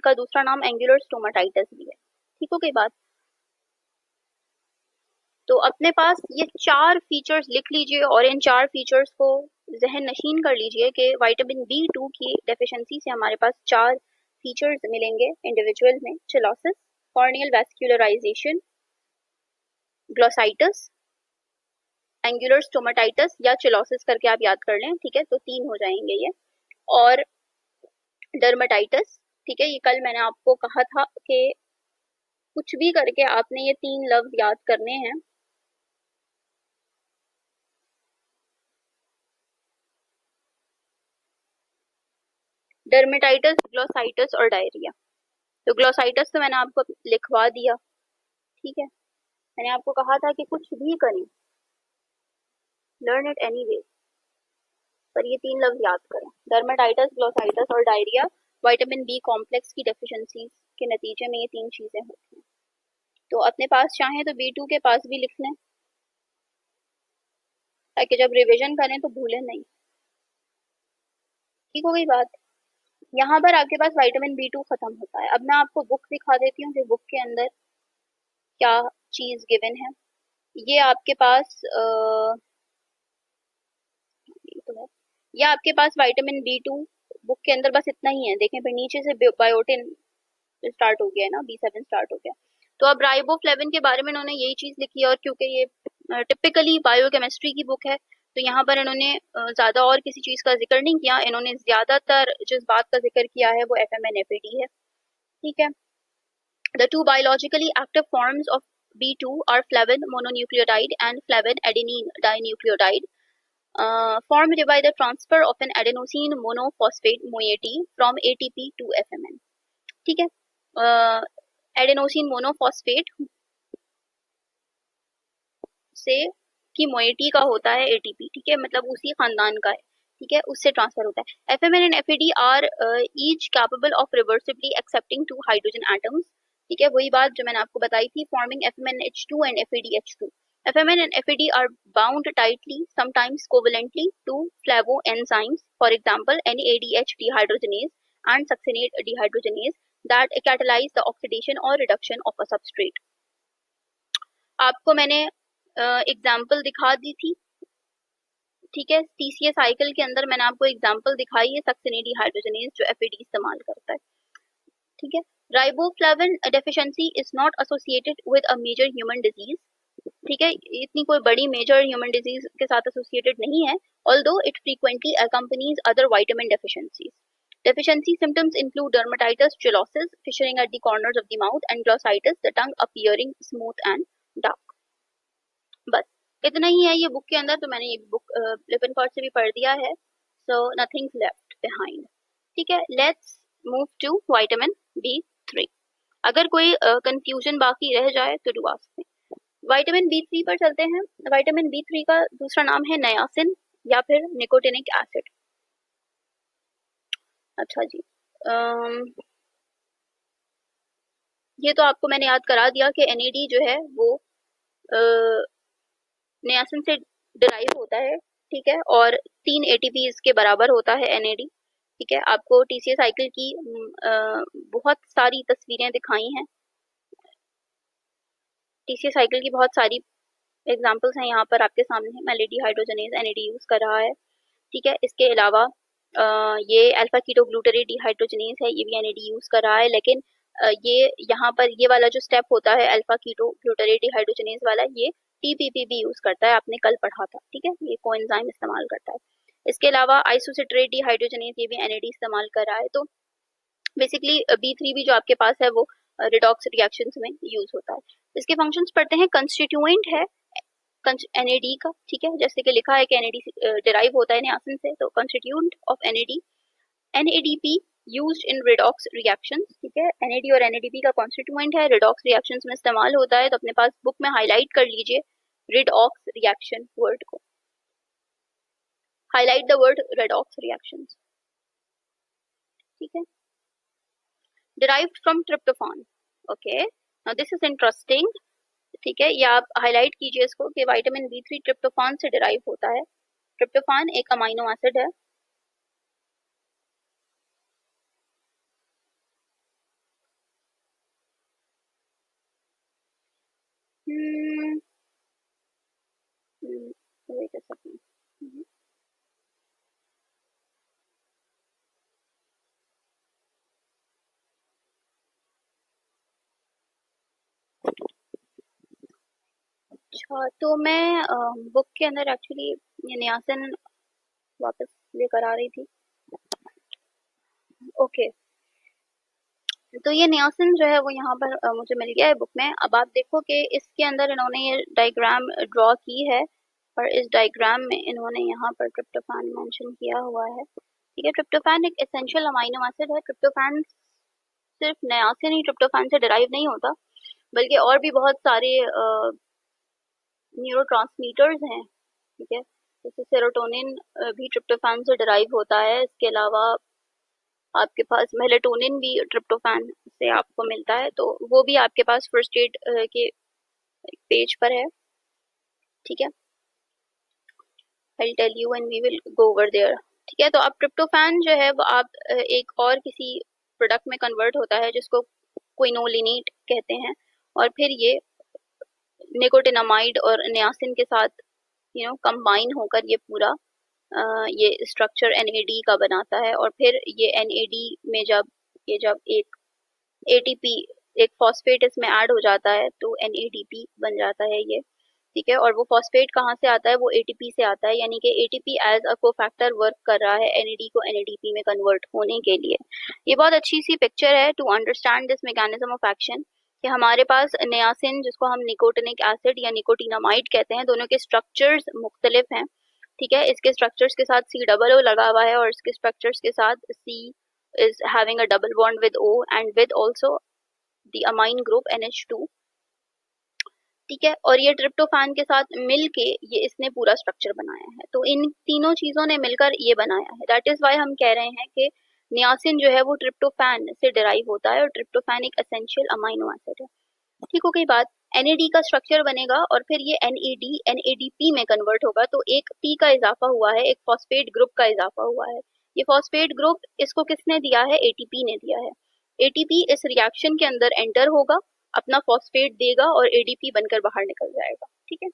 का दूसरा नाम एंगुलर स्टोमाटाइटिस भी है, ठीक हो गई बात। तो अपने पास ये 4 फीचर्स लिख लीजिए और इन 4 फीचर्स को जहन नशीन कर लीजिए कि विटामिन B2 की डेफिशिएंसी से हमारे पास 4 फीचर्स मिलेंगे इंडिविजुअल में। Cheilosis, corneal vascularisation, glossitis, angular stomatitis या चिलोसिस करके आप याद कर लें, ठीक है। तो 3 हो जाएंगे ये। और डर्मेटाइटिस, ठीक है। ये कल मैंने आपको कहा था कि कुछ भी करके आपने ये 3 लफ्ज याद करने हैं। डर्मेटाइटिस, ग्लोसाइटिस और डायरिया। तो ग्लोसाइटिस तो मैंने आपको लिखवा दिया, ठीक है। मैंने आपको कहा था कि कुछ भी करें, लर्न इट एनीवे, पर ये 3 लफ्ज याद करें। डर्मेटाइटिस, ग्लोसाइटिस और डायरिया विटामिन बी कॉम्प्लेक्स की डेफिशिएंसी के नतीजे में ये 3 चीजें होती हैं। तो अपने पास चाहें तो B2 के पास भी लिख लें, ताकि जब रिवीजन करें तो भूलें नहीं, ठीक हो गई बात। यहाँ पर आपके पास विटामिन B2 खत्म होता है। अब मैं आपको बुक दिखा देती हूँ कि बुक के अंदर क्या चीज गिवन है। ये आपके पास तो है, ये आपके पास विटामिन B2 बुक के अंदर बस इतना ही है। देखें फिर नीचे से बायोटिन स्टार्ट हो गया है ना, B7 स्टार्ट हो गया। तो अब राइबोफ्लेविन के बारे में इन्होंने यही चीज लिखी है, और क्योंकि ये टिपिकली बायोकेमिस्ट्री की बुक है, तो यहाँ पर इन्होंने ज्यादा और किसी चीज का जिक्र नहीं किया। इन्होंने ज्यादातर जिस बात का जिक्र किया है वो FMNFAD है, ठीक है। The two biologically active forms of B2 are flavin mononucleotide and flavin adenine dinucleotide, formed by the transfer of an adenosine monophosphate moiety from ATP to FMN. ठीक है, एडेनोसिन मोनोफॉस्फेट से की मोइटी का होता है एटीपी, ठीक है, मतलब उसी खानदान का है, ठीक है, उससे ट्रांसफर होता है। FMN and FAD are each capable of reversibly accepting 2 hydrogen atoms, ठीक है, वही बात जो मैंने आपको बताई थी, forming FMnH2 and FADH2. FMN and FAD are bound tightly, sometimes covalently, to flavoenzymes, for example, NADH dehydrogenase and succinate dehydrogenase, that catalyze the oxidation or reduction of a substrate. आपको मैंने एग्जाम्पल दिखा दी थी, ठीक है, TCA cycle के अंदर मैंने आपको एग्जाम्पल दिखाई है सक्सिनेट डिहाइड्रोजनेज जो FAD इस्तेमाल करता है, ठीक है। Riboflavin deficiency is not associated with a major human disease, ठीक है, इतनी कोई बड़ी मेजर ह्यूमन डिजीज के साथ एसोसिएटेड नहीं है, although it frequently accompanies other vitamin deficiencies. Deficiency symptoms include dermatitis, chillosis, fissuring at the corners of the mouth, and glossitis, the tongue appearing smooth and dark. बस इतना ही है ये book के अंदर, तो मैंने ये बुक लिपिनकॉर्ड से भी पढ़ दिया है, सो नथिंग्स लेफ्ट बिहाइंड, ठीक है। Let's move to vitamin B3। अगर कोई कंफ्यूजन बाकी रह जाए तो do ask me. Vitamin B3 पर चलते हैं। विटामिन B3 का दूसरा नाम है नियासिन या फिर निकोटिनिक एसिड। अच्छा जी, ये तो आपको मैंने याद करा दिया कि NAD जो है वो नियासिन से डिराइव होता है, ठीक है, और 3 ATP इसके बराबर होता है NAD, ठीक है। आपको TCA साइकिल की बहुत सारी तस्वीरें दिखाई हैं, TCA साइकिल की बहुत सारी एग्जांपल्स हैं यहाँ पर आपके सामने। मेलिडिहाइड्रोजनेज NAD यूज कर रहा है, ठीक है। इसके अलावा ये अल्फा कीटो ग्लूटरेट डिहाइड्रोजनेज है, ये भी NAD यूज कर रहा है, लेकिन ये यहाँ पर ये वाला जो स्टेप होता है अल्फा कीटो ग्लूटरेट डिहाइड्रोजनेज वाला, ये TPP भी यूज करता है, आपने कल पढ़ा था, ठीक है, ये कोएंजाइम इस्तेमाल करता है। इसके अलावा आइसोसिट्रेट डिहाइड्रोजनेज, ये भी NAD इस्तेमाल कर रहा है। तो बेसिकली B3 भी जो आपके पास है वो रिडॉक्स रिएक्शंस में यूज होता है। इसके फंक्शंस पढ़ते हैं। कंस्टिट्यूएंट है NAD का, ठीक है, जैसे कि लिखा है कि NAD डिराइव होता है नियासिन से, तो constituent of NAD NADP used in redox reactions, ठीक है, NAD और NADP का कॉन्स्टिट्यूएंट है, रिडॉक्स रिएक्शंस में इस्तेमाल होता है। तो अपने पास बुक में हाईलाइट कर लीजिए रिडॉक्स रिएक्शन वर्ड को, highlight the word redox reactions, ठीक है। Derived from tryptophan, okay, now this is interesting, ठीक है, ये आप हाईलाइट कीजिए इसको कि विटामिन B3 ट्रिप्टोफान से डिराइव होता है। ट्रिप्टोफान एक अमाइनो एसिड है, wait a second. अच्छा, तो मैं बुक के अंदर एक्चुअली ये नियासिन वापस लेकर आ रही थी, ओके। तो ये नियासिन जो है वो यहाँ पर मुझे मिल गया है बुक में। अब आप देखो कि इसके अंदर इन्होंने ये डायग्राम ड्रॉ की है, और इस डायग्राम में इन्होंने यहाँ पर ट्रिप्टोफान मेंशन किया हुआ है, ठीक है। ट्रिप्टोफान एक एसेंशियल अमाइनो एसिड है। ट्रिप्टोफान सिर्फ नियासिन ही ट्रिप्टोफान से डिराइव नहीं होता, बल्कि और भी बहुत सारे न्यूरोट्रांसमीटर्स हैं, ठीक है, जैसे सेरोटोनिन भी ट्रिप्टोफान से डिराइव होता है। इसके अलावा आपके पास मेलेटोनिन भी ट्रिप्टोफान से आपको मिलता है, तो वो भी आपके पास फर्स्ट एड के पेज पर है, ठीक है। I'll tell you and we will go over there, ठीक है। तो अब ट्रिप्टोफान जो है वो आप एक और किसी प्रोडक्ट में कन्वर्ट होता है जिसको क्विनोलिनेट कहते हैं, और फिर ये निकोटिनामाइड और नियासिन के साथ कंबाइन होकर ये पूरा ये स्ट्रक्चर NAD का बनाता है। और फिर ये NAD में जब एक ATP एक फॉस्फेट इसमें ऐड हो जाता है तो NADP बन जाता है ये, ठीक है। और वो फॉस्फेट कहाँ से आता है, वो ATP से आता है, यानी कि ATP as a cofactor work कर रहा है NAD को NADP में कन्वर्ट होने के लिए। ये बहुत अच्छी सी पिक्चर है to understand this mechanism of action, कि हमारे पास नियासिन जिसको हम निकोटिनिक एसिड या निकोटिनामाइड कहते हैं, दोनों के स्ट्रक्चर्स मुख्तलिफ हैं, ठीक है। इसके स्ट्रक्चर्स के साथ COO लगा हुआ है, और इसके स्ट्रक्चर्स के साथ C is having a double bond with O and with also the amine group NH2, ठीक है, और ये ट्रिप्टोफैन के साथ मिलके ये इसने पूरा स्ट्रक्चर बनाया है। तो इन तीनों चीज़ों ने मिलकर ये बनाया है। दैट इज़ व्हाई हम कह रहे हैं कि नियासिन जो है वो ट्रिप्टोफैन से डिराइव होता है और ट्रिप्टोफैन एक एसेंशियल अमाइनो एसिड है। ठीक हो गई बात। NAD का स्ट्रक्चर बनेगा और फिर ये NAD NADP में कन्वर्ट होगा, तो एक P का इजाफा हुआ है, एक फॉस्फेट ग्रुप का इजाफा हुआ है। ये फॉस्फेट ग्रुप इसको किसने दिया है? ATP ने दिया है। ATP इस रिएक्शन के अंदर एंटर होगा, अपना फॉस्फेट देगा और ADP बनकर बाहर निकल जाएगा। ठीक है,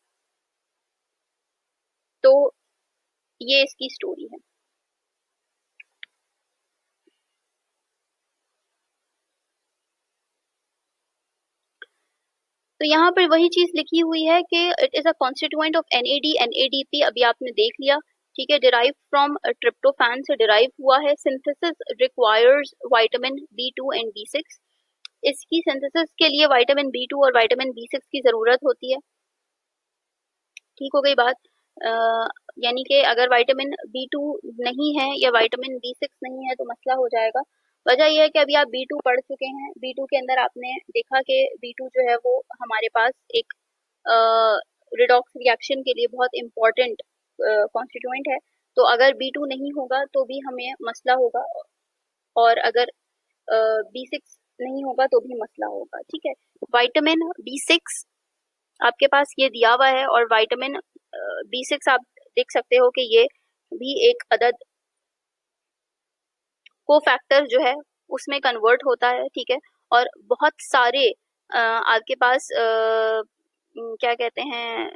तो ये इसकी स्टोरी है। तो यहाँ पर वही चीज लिखी हुई है कि it is a constituent of NAD NADP, अभी आपने देख लिया। ठीक है, डिराइव फ्रॉम ट्रिप्टोफैन से डिराइव हुआ है। Synthesis requires vitamin B2 and B6। इसकी सिंथेसिस के लिए विटामिन B2 और विटामिन B6 की जरूरत होती है। ठीक हो गई बात। अ, यानी कि अगर विटामिन B2 नहीं है या विटामिन B6 नहीं है तो मसला हो जाएगा। वजह यह है कि अभी आप B2 पढ़ चुके हैं। B2 के अंदर आपने देखा कि B2 जो है वो हमारे पास एक रिडॉक्स रिएक्शन के लिए बहुत इम्पोर्टेंट कॉन्स्टिट्यूएंट है। तो अगर B2 नहीं होगा तो भी हमें मसला होगा, और अगर B6 नहीं होगा तो भी मसला होगा। ठीक है, विटामिन B6 आपके पास ये दिया हुआ है, और विटामिन B6 आप देख सकते हो कि ये भी एक अदद कोफैक्टर जो है उसमें कन्वर्ट होता है। ठीक है, और बहुत सारे आपके पास क्या कहते हैं,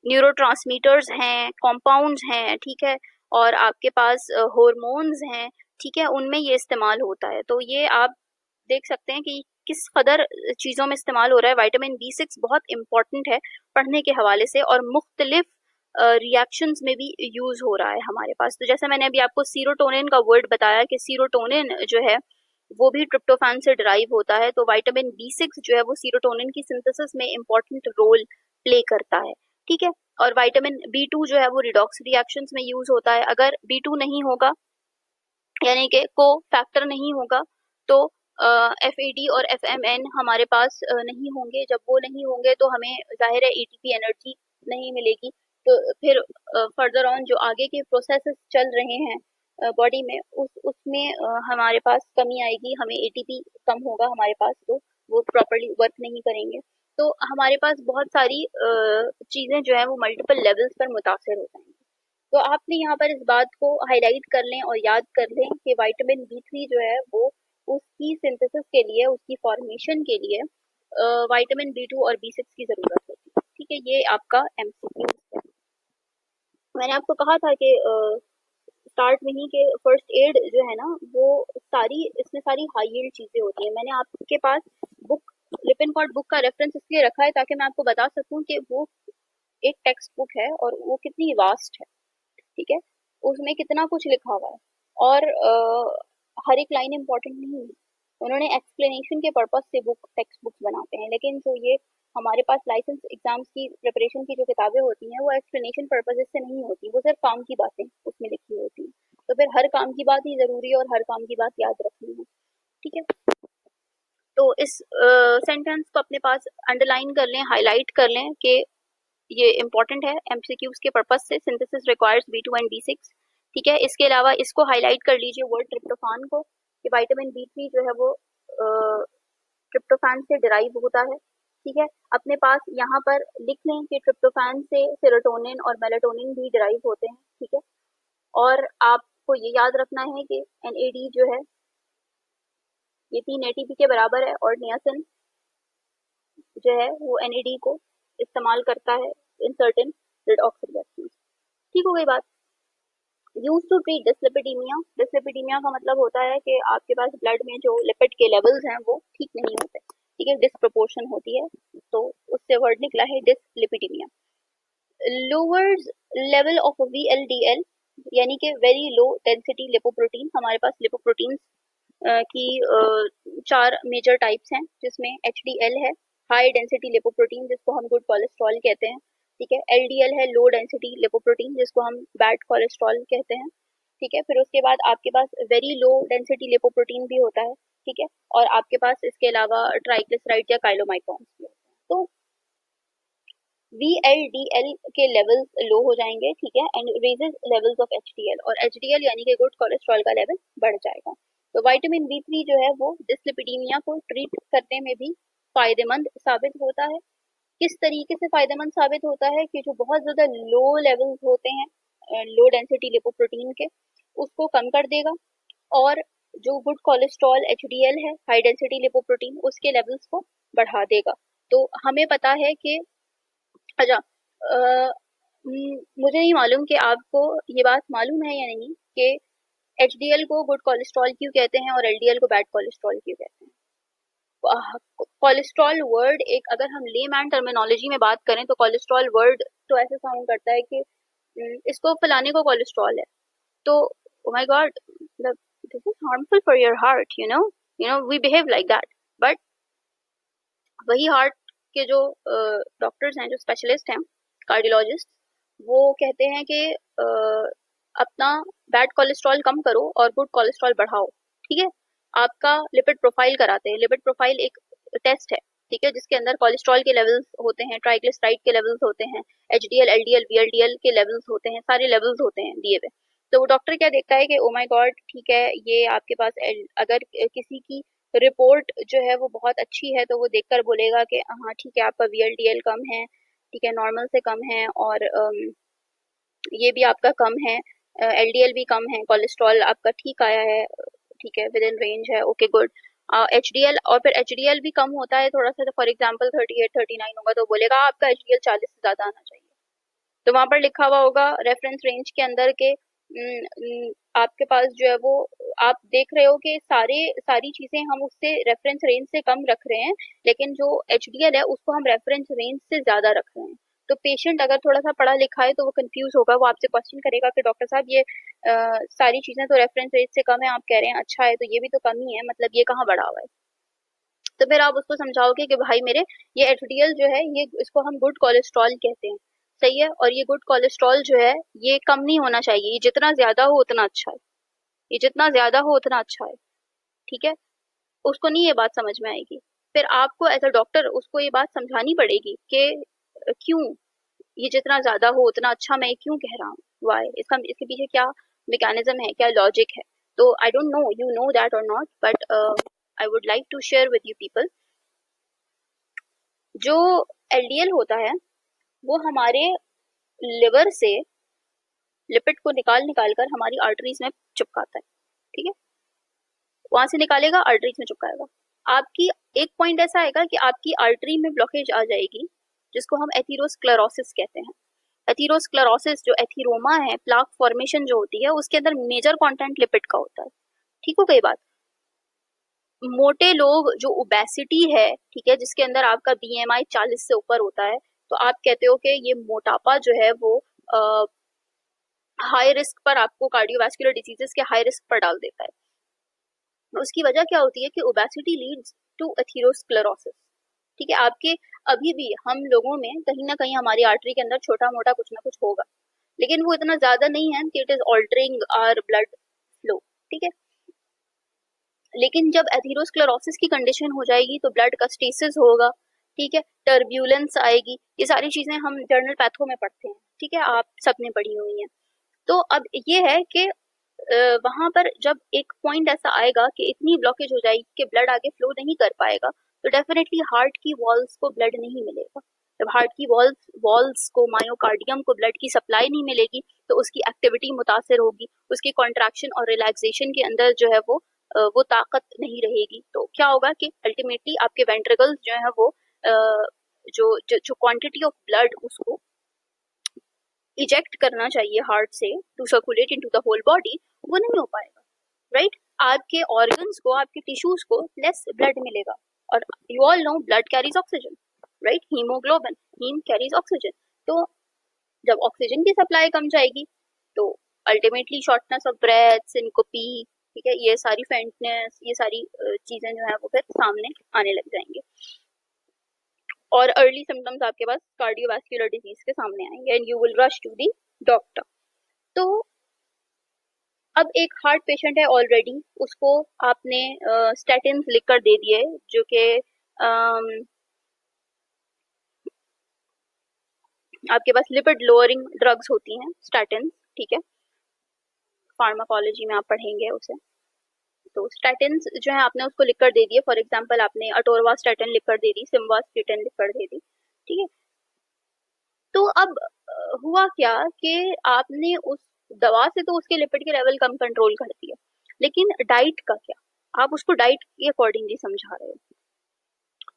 न्यूरोट्रांसमीटर्स हैं, कंपाउंड्स हैं। ठीक है, और आपके पास हॉर्मोन्स हैं। ठीक है, उनमें ये इस्तेमाल होता है। तो ये आप देख सकते हैं कि किस कदर चीज़ों में इस्तेमाल हो रहा है। विटामिन B6 बहुत इंपॉर्टेंट है पढ़ने के हवाले से, और मुख्तलिफ रिएक्शंस में भी यूज हो रहा है हमारे पास। तो जैसे मैंने अभी आपको सीरोटोनिन का वर्ड बताया कि सीरोटोनिन जो है वो भी ट्रिप्टोफैन से डिराइव होता है। तो विटामिन B6 जो है वो सीरोटोनिन की सिंथेसिस में इम्पोर्टेंट रोल प्ले करता है। ठीक है, और विटामिन B2 जो है वो रिडॉक्स रिएक्शंस में यूज होता है। अगर B2 नहीं होगा, यानी कि को फैक्टर नहीं होगा, तो FAD और FMN हमारे पास नहीं होंगे। जब वो नहीं होंगे तो हमें जाहिर है ATP एनर्जी नहीं मिलेगी। तो फिर फर्दर ऑन जो आगे के प्रोसेसेस चल रहे हैं बॉडी में, उसमें हमारे पास कमी आएगी, हमें ATP कम होगा हमारे पास, तो वो प्रॉपरली वर्क नहीं करेंगे। तो हमारे पास बहुत सारी चीज़ें जो है वो मल्टीपल लेवल्स पर मुतासर हो जाएंगी। तो आपने यहाँ पर इस बात को हाईलाइट कर लें और याद कर लें कि विटामिन B3 जो है वो उसकी सिंथेसिस के लिए, उसकी फॉर्मेशन के लिए विटामिन B2 और B6 की जरूरत होती है। ठीक है, ये आपका MCQ है। मैंने आपको कहा था कि स्टार्ट में ही कि फर्स्ट एड जो है ना वो सारी, इसमें सारी हाई यील्ड चीजें होती हैं। मैंने आपके पास बुक लिपिनकॉट बुक का रेफरेंस इसलिए रखा है ताकि मैं आपको बता सकूं कि वो एक टेक्स्ट बुक है और वो कितनी वास्ट है। ठीक है, उसमें कितना कुछ लिखा हुआ है, और हर एक लाइन इम्पोर्टेंट नहीं है। उन्होंने एक्सप्लेनेशन के पर्पज से बुक टेक्स्ट बुक्स बनाते हैं, लेकिन जो ये हमारे पास लाइसेंस एग्जाम्स की प्रिपरेशन की जो किताबें होती हैं वो एक्सप्लेनेशन पर्पज से नहीं होती, वो सिर्फ काम की बातें उसमें लिखी होती हैं। तो फिर हर काम की बात ही जरूरी है और हर काम की बात याद रखनी है। ठीक है, तो इस सेंटेंस को अपने पास अंडरलाइन कर लें, हाईलाइट कर लें कि ये इंपॉर्टेंट है MCQs के पर्पज से। Synthesis requires B2 and B6। ठीक है, इसके अलावा इसको हाईलाइट कर लीजिए वर्ड ट्रिप्टोफान को, कि विटामिन B3 जो है वो ट्रिप्टोफान से डिराइव होता है। ठीक है, अपने पास यहाँ पर लिख लें कि ट्रिप्टोफान से सेरोटोनिन और मेलाटोनिन भी डिराइव होते हैं। ठीक है, और आपको ये याद रखना है कि NAD जो है ये 3 ATP के बराबर है, और नियासिन जो है वो NAD को इस्तेमाल करता है इन सर्टेन रिडॉक्स रिएक्शंस। ठीक हो गई बात। Use to treat dyslipidaemia. Dyslipidaemia का मतलब होता है कि आपके पास ब्लड में जो लिपिड के लेवल्स हैं वो ठीक नहीं होते। ठीक है, डिसप्रोपोर्शन होती है, तो उससे वर्ड निकला है dyslipidaemia. Lowers level of VLDL, यानी कि वेरी लो डेंसिटी लिपोप्रोटीन। हमारे पास लिपोप्रोटीन की 4 मेजर टाइप्स हैं, जिसमें HDL है, हाई डेंसिटी लिपोप्रोटीन, जिसको हम गुड कोलेस्ट्रॉल कहते हैं। ठीक है, LDL है, लो डेंसिटी लिपोप्रोटीन, जिसको हम बैड कोलेस्ट्रॉल कहते हैं। ठीक है, फिर उसके बाद आपके पास वेरी लो डेंसिटी लिपोप्रोटीन भी होता है। ठीक है, और आपके पास इसके अलावा ट्राइग्लिसराइड या काइलोमाइक्रॉन्स भी होते हैं। तो VLDL के लेवल्स लो हो जाएंगे, ठीक है, and raises levels of HDL, और HDL यानी कि गुड कोलेस्ट्रॉल का लेवल बढ़ जाएगा। तो विटामिन B3 जो है वो डिस्लिपिडीमिया को ट्रीट करने में भी फायदेमंद साबित होता है। किस तरीके से फायदेमंद साबित होता है कि जो बहुत ज्यादा लो लेवल्स होते हैं लो डेंसिटी लिपोप्रोटीन के, उसको कम कर देगा, और जो गुड कोलेस्ट्रॉल HDL है, हाई डेंसिटी लिपोप्रोटीन, उसके लेवल्स को बढ़ा देगा। तो हमें पता है कि अच्छा, मुझे नहीं मालूम कि आपको ये बात मालूम है या नहीं कि HDL को गुड कोलेस्ट्रॉल क्यों कहते हैं और LDL को बैड कोलेस्ट्रॉल क्यों कहते हैं। कोलेस्ट्रॉल वर्ड एक, अगर हम लेमैन टर्मिनोलॉजी में बात करें तो कोलेस्ट्रॉल वर्ड तो ऐसे साउंड करता है कि इसको फलाने को कोलेस्ट्रॉल है, तो oh my god, this is harmful for your heart, you know we behave like that. But वही हार्ट के जो डॉक्टर्स हैं, जो स्पेशलिस्ट हैं, कार्डियोलॉजिस्ट, वो कहते हैं कि अपना बैड कोलेस्ट्रॉल कम करो और गुड कोलेस्ट्रॉल बढ़ाओ, ठीक है। आपका लिपिड प्रोफाइल कराते हैं। लिपिड प्रोफाइल एक टेस्ट है, ठीक है, जिसके अंदर कोलेस्ट्रॉल के लेवल्स होते हैं, ट्राइग्लिसराइड के लेवल्स होते हैं, HDL, LDL, VLDL के लेवल्स होते हैं, सारे लेवल्स होते हैं दिए हुए। तो वो डॉक्टर क्या देखता है कि ओ माय गॉड, ठीक है, ये आपके पास अगर किसी की रिपोर्ट जो है वो बहुत अच्छी है तो वो देखकर बोलेगा कि हाँ ठीक है, आपका VLDL कम है, ठीक है, नॉर्मल से कम है, और ये भी आपका कम है, LDL भी कम है, कोलेस्ट्रॉल आपका ठीक आया है, ठीक है, विद इन रेंज है, ओके गुड। HDL, और फिर HDL भी कम होता है थोड़ा सा, तो फॉर एग्जाम्पल 38-39 होगा तो बोलेगा आपका HDL 40 से ज्यादा आना चाहिए। तो वहां पर लिखा हुआ होगा रेफरेंस रेंज के अंदर के आपके पास जो है वो, आप देख रहे हो कि सारी चीजें हम उससे रेफरेंस रेंज से कम रख रहे हैं, लेकिन जो HDL है उसको हम रेफरेंस रेंज से ज्यादा रख रहे हैं। तो पेशेंट अगर थोड़ा सा पढ़ा लिखा है तो वो कंफ्यूज होगा, वो आपसे क्वेश्चन करेगा कि डॉक्टर साहब ये सारी चीजें तो रेफरेंस रेंज से कम है, आप कह रहे हैं अच्छा है, तो ये भी तो कम ही है, मतलब ये कहाँ बढ़ा हुआ है। तो फिर आप उसको समझाओगे कि भाई मेरे, ये HDL जो है, ये इसको हम गुड कोलेस्ट्रॉल कहते हैं, सही है, और ये गुड कोलेस्ट्रॉल जो है ये कम नहीं होना चाहिए, ये जितना ज्यादा हो उतना अच्छा है, ये जितना ज्यादा हो उतना अच्छा है, ठीक है। उसको नहीं ये बात समझ में आएगी। फिर आपको एज अ डॉक्टर उसको ये बात समझानी पड़ेगी कि क्यों ये जितना ज्यादा हो उतना अच्छा, मैं क्यों कह रहा हूँ, वाई, इसके पीछे क्या मैकेनिज्म है, क्या लॉजिक है। तो I don't know you know that और नॉट, but I would like to share with you people, जो LDL होता है वो हमारे लिवर से लिपिड को निकाल निकाल कर हमारी आर्टरीज में चिपकाता है, ठीक है, वहां से निकालेगा, आर्टरीज में चिपकाएगा। आपकी एक पॉइंट ऐसा आएगा कि आपकी आर्टरी में ब्लॉकेज आ जाएगी, जिसको हम एथीरोस्क्लेरोसिस कहते हैं। एथीरोस्क्लेरोसिस, जो एथीरोमा है, प्लाक फॉर्मेशन जो होती है, उसके अंदर मेजर कंटेंट लिपिड का होता है, ठीक हो गई बात। मोटे लोग, जो ओबेसिटी है, ठीक है, जिसके अंदर आपका BMI 40 से ऊपर होता है, तो आप कहते हो कि ये मोटापा जो है वो हाई रिस्क पर, आपको कार्डियोवास्कुलर डिजीजेस के हाई रिस्क पर डाल देता है। उसकी वजह क्या होती है कि ओबेसिटी लीड्स टू एथीरोस्क्लेरोसिस, ठीक है। आपके अभी भी हम लोगों में कहीं ना कहीं हमारी आर्टरी के अंदर छोटा मोटा कुछ ना कुछ होगा, लेकिन वो इतना ज्यादा नहीं है कि it is altering our blood flow, ठीक है। लेकिन जब एथीरोस्क्लेरोसिस की कंडीशन हो जाएगी तो ब्लड का स्टेसिस होगा, ठीक है, टर्ब्यूलेंस आएगी, ये सारी चीजें हम जर्नल पैथो में पढ़ते हैं, ठीक है, आप सबने पढ़ी हुई हैं। तो अब ये है कि वहां पर जब एक पॉइंट ऐसा आएगा कि इतनी ब्लॉकेज हो जाएगी कि ब्लड आगे फ्लो नहीं कर पाएगा, तो डेफिनेटली हार्ट की वॉल्स को ब्लड नहीं मिलेगा। जब हार्ट की वॉल्स को, मायोकार्डियम को ब्लड की सप्लाई नहीं मिलेगी, तो उसकी एक्टिविटी मुतासर होगी, उसकी कॉन्ट्रैक्शन और रिलैक्सेशन के अंदर जो है वो ताकत नहीं रहेगी। तो क्या होगा कि अल्टीमेटली आपके वेंट्रिकल्स जो है वो जो क्वांटिटी ऑफ ब्लड उसको इजेक्ट करना चाहिए हार्ट से to circulate into the whole body, वो नहीं हो पाएगा, राइट। आपके ऑर्गन्स को, आपके टिश्यूज को लेस ब्लड मिलेगा, और you all know blood carries oxygen, right, haemoglobin, haem carries oxygen. तो जब ऑक्सीजन की सप्लाई कम जाएगी तो ultimately shortness of breath, syncope, ठीक है, ये सारी फेंटनेस, ये सारी चीजें जो है वो फिर सामने आने लग जाएंगे, और अर्ली सिम्टम्स आपके पास कार्डियोवास्कुलर डिजीज के सामने आएंगे, and you will rush to the doctor. तो अब एक हार्ट पेशेंट है ऑलरेडी, उसको आपने स्टैटिन्स लिख कर दे दिए, जो कि आपके पास लिपिड लोअरिंग ड्रग्स होती हैं, स्टैटिन, ठीक है, फार्माकोलॉजी में आप पढ़ेंगे उसे। तो स्टैटिन जो है आपने उसको लिख कर दे दिए, फॉर एग्जांपल आपने अटोरवास्टैटिन लिख कर दे दी, सिम्वास्टेटिन लिख कर दे दी, ठीक है। तो अब हुआ क्या कि आपने उस दवा से तो उसके लिपिड के लेवल कम कंट्रोल कर दिए, लेकिन डाइट का क्या? आप उसको डाइट के अकॉर्डिंगली समझा रहे हो।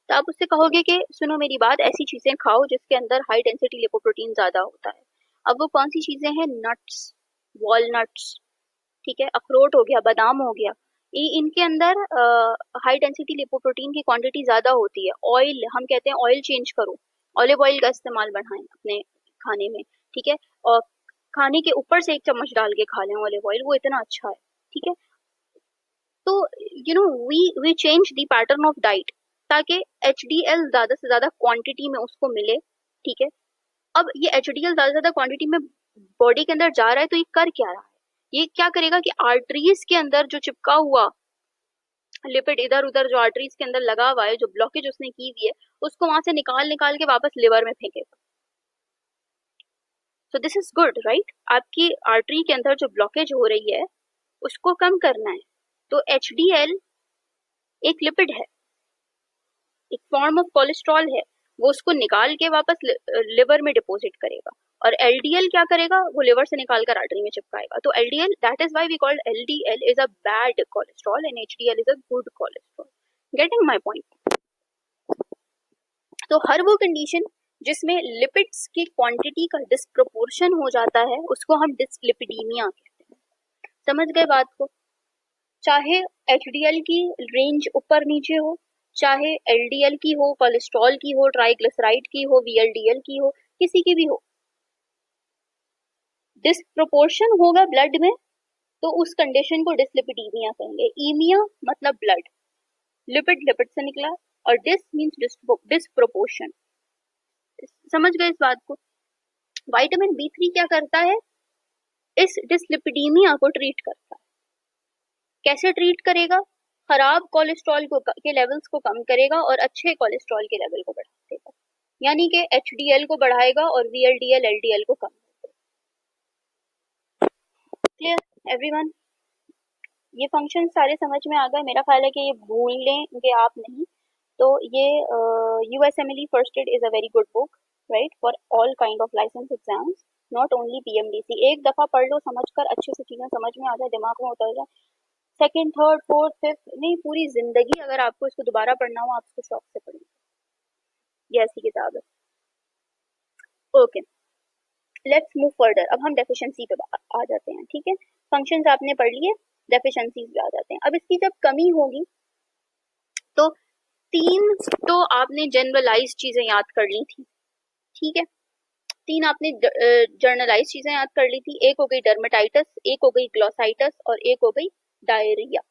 तो आप उससे कहोगे कि सुनो मेरी बात, ऐसी चीजें खाओ जिसके अंदर हाई डेंसिटी लिपोप्रोटीन ज्यादा होता है। अब वो कौन सी चीजें हैं? नट्स, वॉलनट्स, ठीक है, अखरोट हो गया, बादाम हो गया, ये इनके अंदर हाई डेंसिटी लिपोप्रोटीन की क्वांटिटी ज्यादा होती है। ऑयल, हम कहते हैं ऑयल चेंज करो, ऑलिव ऑयल का इस्तेमाल बढ़ाएं अपने खाने में, ठीक है, और खाने के ऊपर से 1 चम्मच डाल के खा लें ऑलिव ऑयल, वो इतना अच्छा है, ठीक है। तो we change the pattern of diet ताकि एचडीएल ज्यादा से ज्यादा क्वांटिटी में उसको मिले, ठीक है। अब ये एचडीएल ज्यादा से ज्यादा क्वांटिटी में बॉडी के अंदर जा रहा है, तो ये कर क्या रहा है? ये क्या करेगा कि आर्टरीज के अंदर जो चिपका हुआ लिपिड इधर उधर जो आर्टरीज के अंदर लगा हुआ है, जो ब्लॉकेज उसने की हुई है, उसको वहां से निकाल निकाल के वापस लिवर में फेंकेगा। So this is good, right? आपकी आर्टरी के अंदर जो ब्लॉकेज हो रही है उसको कम करना है। तो एचडीएल एक लिपिड है, एक फॉर्म ऑफ कोलेस्ट्रॉल है, वो उसको निकाल के वापस लिवर में डिपॉजिट करेगा। और एलडीएल क्या करेगा? वो लिवर से निकाल कर आर्टरी में चिपकाएगा। तो LDL, that is why we called LDL is a bad cholesterol and HDL is a good cholesterol. Getting my point? तो हर वो कंडीशन जिसमें लिपिड्स की क्वांटिटी का डिस्प्रोपोर्शन हो जाता है उसको हम डिसलिपिडीमिया कहते हैं। समझ गए बात को? चाहे एचडीएल की रेंज ऊपर नीचे हो, चाहे एलडीएल की हो, कोलेस्ट्रॉल की हो, ट्राइग्लिसराइड की हो, वीएलडीएल की हो, किसी की भी हो, डिस्प्रोपोर्शन होगा ब्लड में, तो उस कंडीशन को डिसलिपिडीमिया कहेंगे। ईमिया मतलब ब्लड, लिपिड लिपिड से निकला, और डिस मीन्स डिस्प्रोपोर्शन। समझ गए इस बात को? विटामिन बी3 क्या करता है? इस डिसलिपिडीमिया को ट्रीट करता है। कैसे ट्रीट करेगा? खराब कोलेस्ट्रॉल को के लेवल्स को कम करेगा और अच्छे कोलेस्ट्रॉल के लेवल को बढ़ा देगा, यानी कि एचडीएल को बढ़ाएगा और वीएलडीएल एलडीएल को कम करेगा। Clear everyone? ये फंक्शन सारे समझ में आ गए? मेरा ख्याल है कि ये भूल लेंगे आप नहीं। तो ये USMLE first aid is a very good book, right, for all kind of licence exams, not only PMDC. एक दफा पढ़ लो, समझकर अच्छे से चीजें समझ में आ जाए, दिमाग में उतर जाए, सेकंड, थर्ड, फोर्थ, फिफ्थ नहीं, पूरी जिंदगी अगर आपको इसको दोबारा पढ़ना हो, आप इसको शौक से पढ़ेंगे। ये ऐसी किताब है। Okay, let's move further. अब हम डेफिशिएंसी पे आ जाते हैं, ठीक है। फंक्शंस आपने पढ़ लिए, डेफिशिएंसीज पे आ जाते हैं। अब इसकी जब कमी होगी तो 3 तो आपने जनरलाइज चीजें याद कर ली थी, ठीक है। 3 आपने जर्नलाइज चीजें याद कर ली थी। एक हो गई डर्मेटाइटिस, एक हो गई ग्लोसाइटिस, और एक हो गई डायरिया,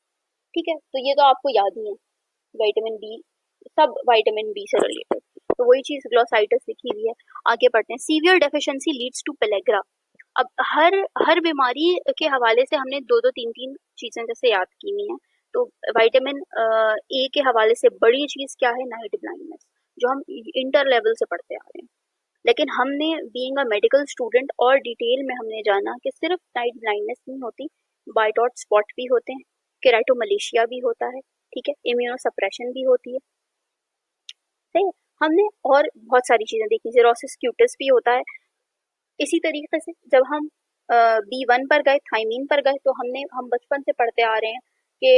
ठीक है। तो ये तो आपको याद ही है, विटामिन बी, सब विटामिन बी से रिलेटेड। तो वही चीज ग्लोसाइटिस लिखी हुई है। आगे बढ़ते हैं। Severe deficiency leads to pellagra. अब हर हर बीमारी के हवाले से हमने 2-2 3-3 चीजें जैसे याद की हुई हैं। तो विटामिन ए के हवाले से बड़ी चीज क्या है? नाइट ब्लाइंडनेस, जो हम इंटर लेवल से पढ़ते आ रहे हैं। लेकिन हमने बीइंग अ मेडिकल स्टूडेंट और डिटेल में हमने जाना कि सिर्फ नाइट ब्लाइंडनेस नहीं होती, वाइट आउट स्पॉट भी होते हैं, केराटोमलेशिया भी होता है, ठीक है, इम्यूनो सप्रेशन भी होती है, सही है। हमने और बहुत सारी चीजें देखी, सिरोसिस क्यूटिस भी होता है। इसी तरीके से जब हम B1 पर गए, थायमीन पर गए, तो हम बचपन से पढ़ते आ रहे हैं कि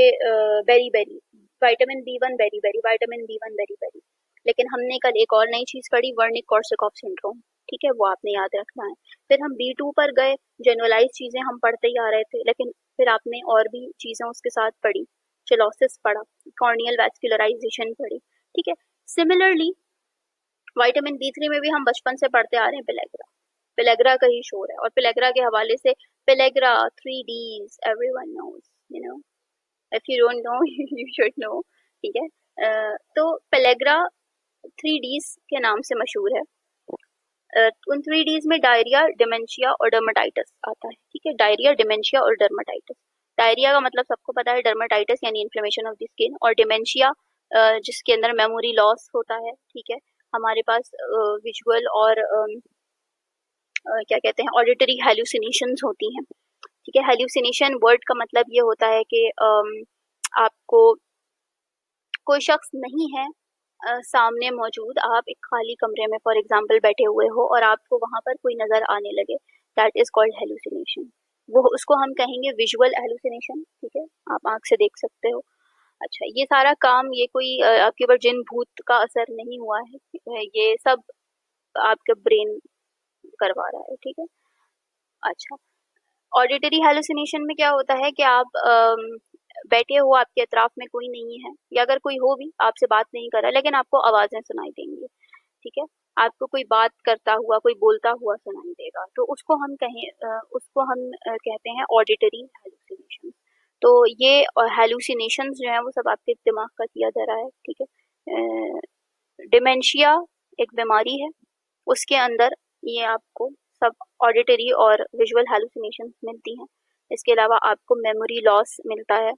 beriberi, vitamin B1 beriberi, vitamin B1 beriberi. लेकिन हमने कल एक और नई चीज पढ़ी, वर्निक कॉर्सैकॉफ सिंड्रोम, ठीक है, वो आपने याद रखना है। फिर हम B2 पर गए, जनरलाइज चीजें हम पढ़ते ही आ रहे थे, लेकिन फिर आपने और भी चीजें उसके साथ पढ़ी, चिलोसिस पढ़ा, कॉर्नियल वैस्कुलराइजेशन पढ़ी, ठीक है। सिमिलरली विटामिन B3 में भी हम बचपन से पढ़ते आ रहे हैं पेलेग्रा, पेलेग्रा का ही शोर है। और पेलेग्रा के हवाले से pellagra 3Ds everyone knows, you know, if you don't know you should know, ठीक है। तो पेलेग्रा 3Ds के नाम से मशहूर है। उन 3Ds में डायरिया, डिमेंशिया और डर्मेटाइटिस आता है, ठीक है। डायरिया, डिमेंशिया और डर्मेटाइटिस। डायरिया का मतलब सबको पता है, डर्मेटाइटिस यानी इन्फ्लेमेशन ऑफ द स्किन, और डिमेंशिया जिसके अंदर मेमोरी लॉस होता है, ठीक है। हमारे पास विजुअल और क्या कहते हैं, ऑडिटरी हैलुसिनेशंस होती हैं, ठीक है। हैल्यूसिनेशन वर्ड का मतलब ये होता है कि आपको कोई शख्स नहीं है सामने मौजूद, आप एक खाली कमरे में फॉर एग्जांपल बैठे हुए हो और आपको वहां पर कोई नजर आने लगे, दैट इज कॉल्ड हैल्यूसिनेशन। वो उसको हम कहेंगे विजुअल हैल्यूसिनेशन, ठीक है, आप आंख से देख सकते हो। अच्छा, ये सारा काम, ये कोई आपके ऊपर जिन भूत का असर नहीं हुआ है, ये सब आपका ब्रेन करवा रहा है, ठीक है। अच्छा, ऑडिटरी हैलुसिनेशन में क्या होता है कि आप बैठे हो, आपके अतराफ में कोई नहीं है, या अगर कोई हो भी आपसे बात नहीं कर रहा, लेकिन आपको आवाजें सुनाई देंगी, ठीक है। आपको कोई बात करता हुआ, कोई बोलता हुआ सुनाई देगा, तो उसको हम कहते हैं ऑडिटरी हैलुसिनेशन। तो ये हैलुसिनेशंस जो है वो सब आपके दिमाग का किया जा रहा है, ठीक है। डिमेंशिया एक बीमारी है, उसके अंदर ये आपको सब ऑडिटरी और विजुअल हैलुसिनेशंस मिलती हैं। इसके अलावा आपको मेमोरी लॉस मिलता है,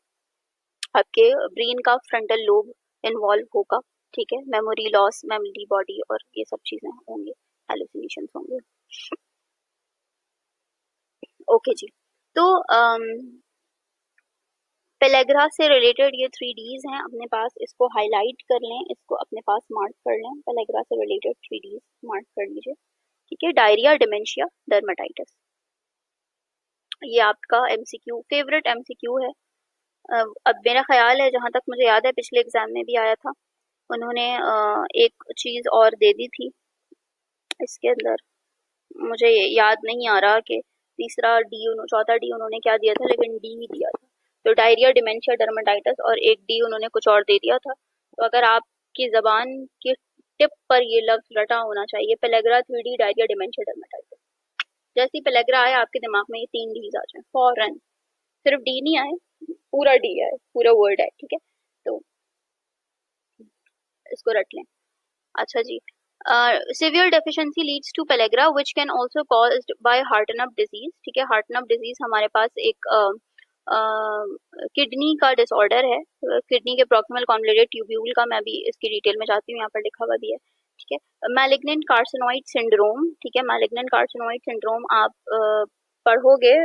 आपके ब्रेन का फ्रंटल लोब इन्वॉल्व होगा, ठीक है। मेमोरी लॉस, मेमोरी बॉडी और ये सब चीजें होंगी, हैलुसिनेशंस होंगे। ओके जी, तो पेलेग्रा से रिलेटेड ये 3Ds हैं अपने पास, इसको हाईलाइट कर लें, इसको अपने पास मार्क कर लें, पेलेग्रा से रिलेटेड 3Ds मार्क कर लीजिए, ठीक है। डायरिया, डिमेंशिया, डर्माटाइटिस, ये आपका एमसीक्यू, फेवरेट एमसीक्यू है। अब मेरा ख्याल है, जहां तक मुझे याद है, पिछले एग्जाम में भी आया था, उन्होंने एक चीज और दे दी थी इसके अंदर, मुझे याद नहीं आ रहा कि तीसरा डी, चौथा डी उन्होंने क्या दिया था, लेकिन डी ही दिया था। तो डायरिया, डिमेंशिया, डर्माटाइटिस और एक डी उन्होंने कुछ और दे दिया था। तो अगर आपकी जबान की टिप पर ये लफ्ज रटा होना चाहिए, pellagra, 3D, diarrhoea, dementia, dermatitis, जैसे ही पेलेग्रा आए आपके दिमाग में ये 3 डीज आ जाए फौरन, सिर्फ डी नहीं आए, पूरा डी है, पूरा वर्ड है, ठीक है। तो इसको रट लें। अच्छा जी, severe deficiency leads to pellagra which can also caused by Hartnup disease, ठीक है। हार्टनअप डिजीज हमारे पास एक किडनी का डिसऑर्डर है, किडनी के प्रॉक्सिमल कॉन्वोल्यूटेड ट्यूब्यूल का, मैं भी इसकी डिटेल में जाती हूँ, यहाँ पर लिखा हुआ भी है, ठीक है। मैलिग्नेंट कार्सिनोइड सिंड्रोम, ठीक है, मैलिग्नेंट कार्सिनोइड सिंड्रोम आप पढ़ोगे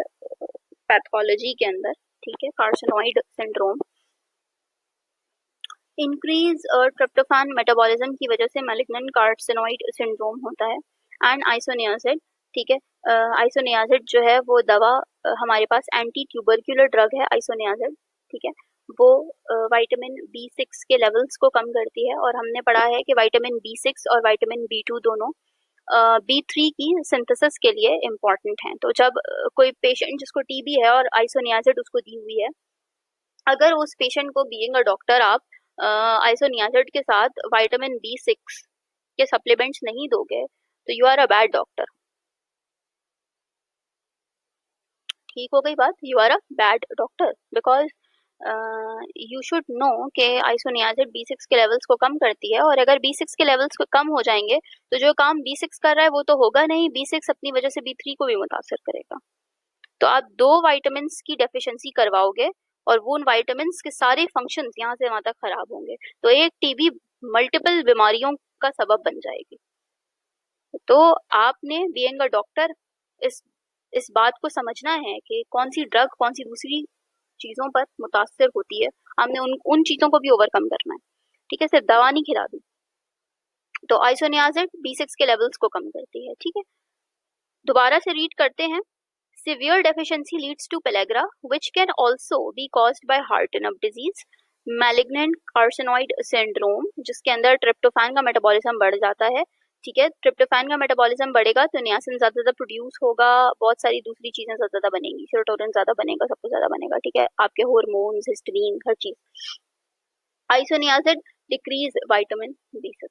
पैथोलॉजी के अंदर, ठीक है। Carcinoid syndrome increase tryptophan metabolism की वजह से मैलिग्नेंट कार्सिनोइड सिंड्रोम होता है। एंड आइसोनियाजिड, ठीक है, आइसोनियाजिड जो है वो दवा हमारे पास एंटी ट्यूबरक्यूलर ड्रग है आइसोनियाजिड, ठीक है। वो विटामिन B6 के लेवल्स को कम करती है, और हमने पढ़ा है कि विटामिन B6 और विटामिन B2 दोनों B3 की सिंथेसिस के लिए इम्पोर्टेंट हैं। तो जब कोई पेशेंट जिसको टीबी है और आइसोनियाजिड उसको दी हुई है, अगर उस पेशेंट को बीइंग अ डॉक्टर आप आइसोनियाजिड के साथ विटामिन B6 के सप्लीमेंट्स नहीं दोगे, तो you are a bad doctor. ठीक हो गई बात, you are a bad doctor, because you should know कि आइसोनियाजिड B6 के लेवल्स को कम करती है, और अगर B6 के लेवल्स को कम हो जाएंगे तो जो काम B6 कर रहा है वो तो होगा नहीं, B6 अपनी वजह से B3 को भी मुतासर करेगा। तो आप दो विटामिन की डेफिशिएंसी करवाओगे और वो उन विटामिन के सारे फंक्शंस यहाँ से वहां तक खराब होंगे, तो एक टीबी मल्टीपल बीमारियों का सबब बन जाएगी। तो आपने बीइंग अ डॉक्टर इस बात को समझना है कि कौन सी ड्रग कौन सी दूसरी चीजों पर मुतासर होती है, हमने उन चीजों को भी ओवरकम करना है, ठीक है, सिर्फ दवा नहीं खिलानी। तो आइसोनियाजिड B6 के लेवल्स को कम करती है, ठीक है। दोबारा से रीड करते हैं। Severe deficiency leads to pellagra, which can also be caused by Hartnup disease, malignant carcinoid syndrome, जिसके अंदर ट्रिप्टोफैन का मेटाबॉलिज्म बढ़ जाता है, ठीक है। ट्रिप्टोफैन का मेटाबॉलिज्म बढ़ेगा तो नियासिन ज्यादा प्रोड्यूस होगा, बहुत सारी दूसरी चीजें ज्यादा बनेंगी, सेरोटोनिन ज्यादा बनेगा, सब कुछ ज्यादा बनेगा, ठीक है, आपके हार्मोन्स, हिस्टीन, हर चीज। आइसोनियासिड डिक्रीज विटामिन B6,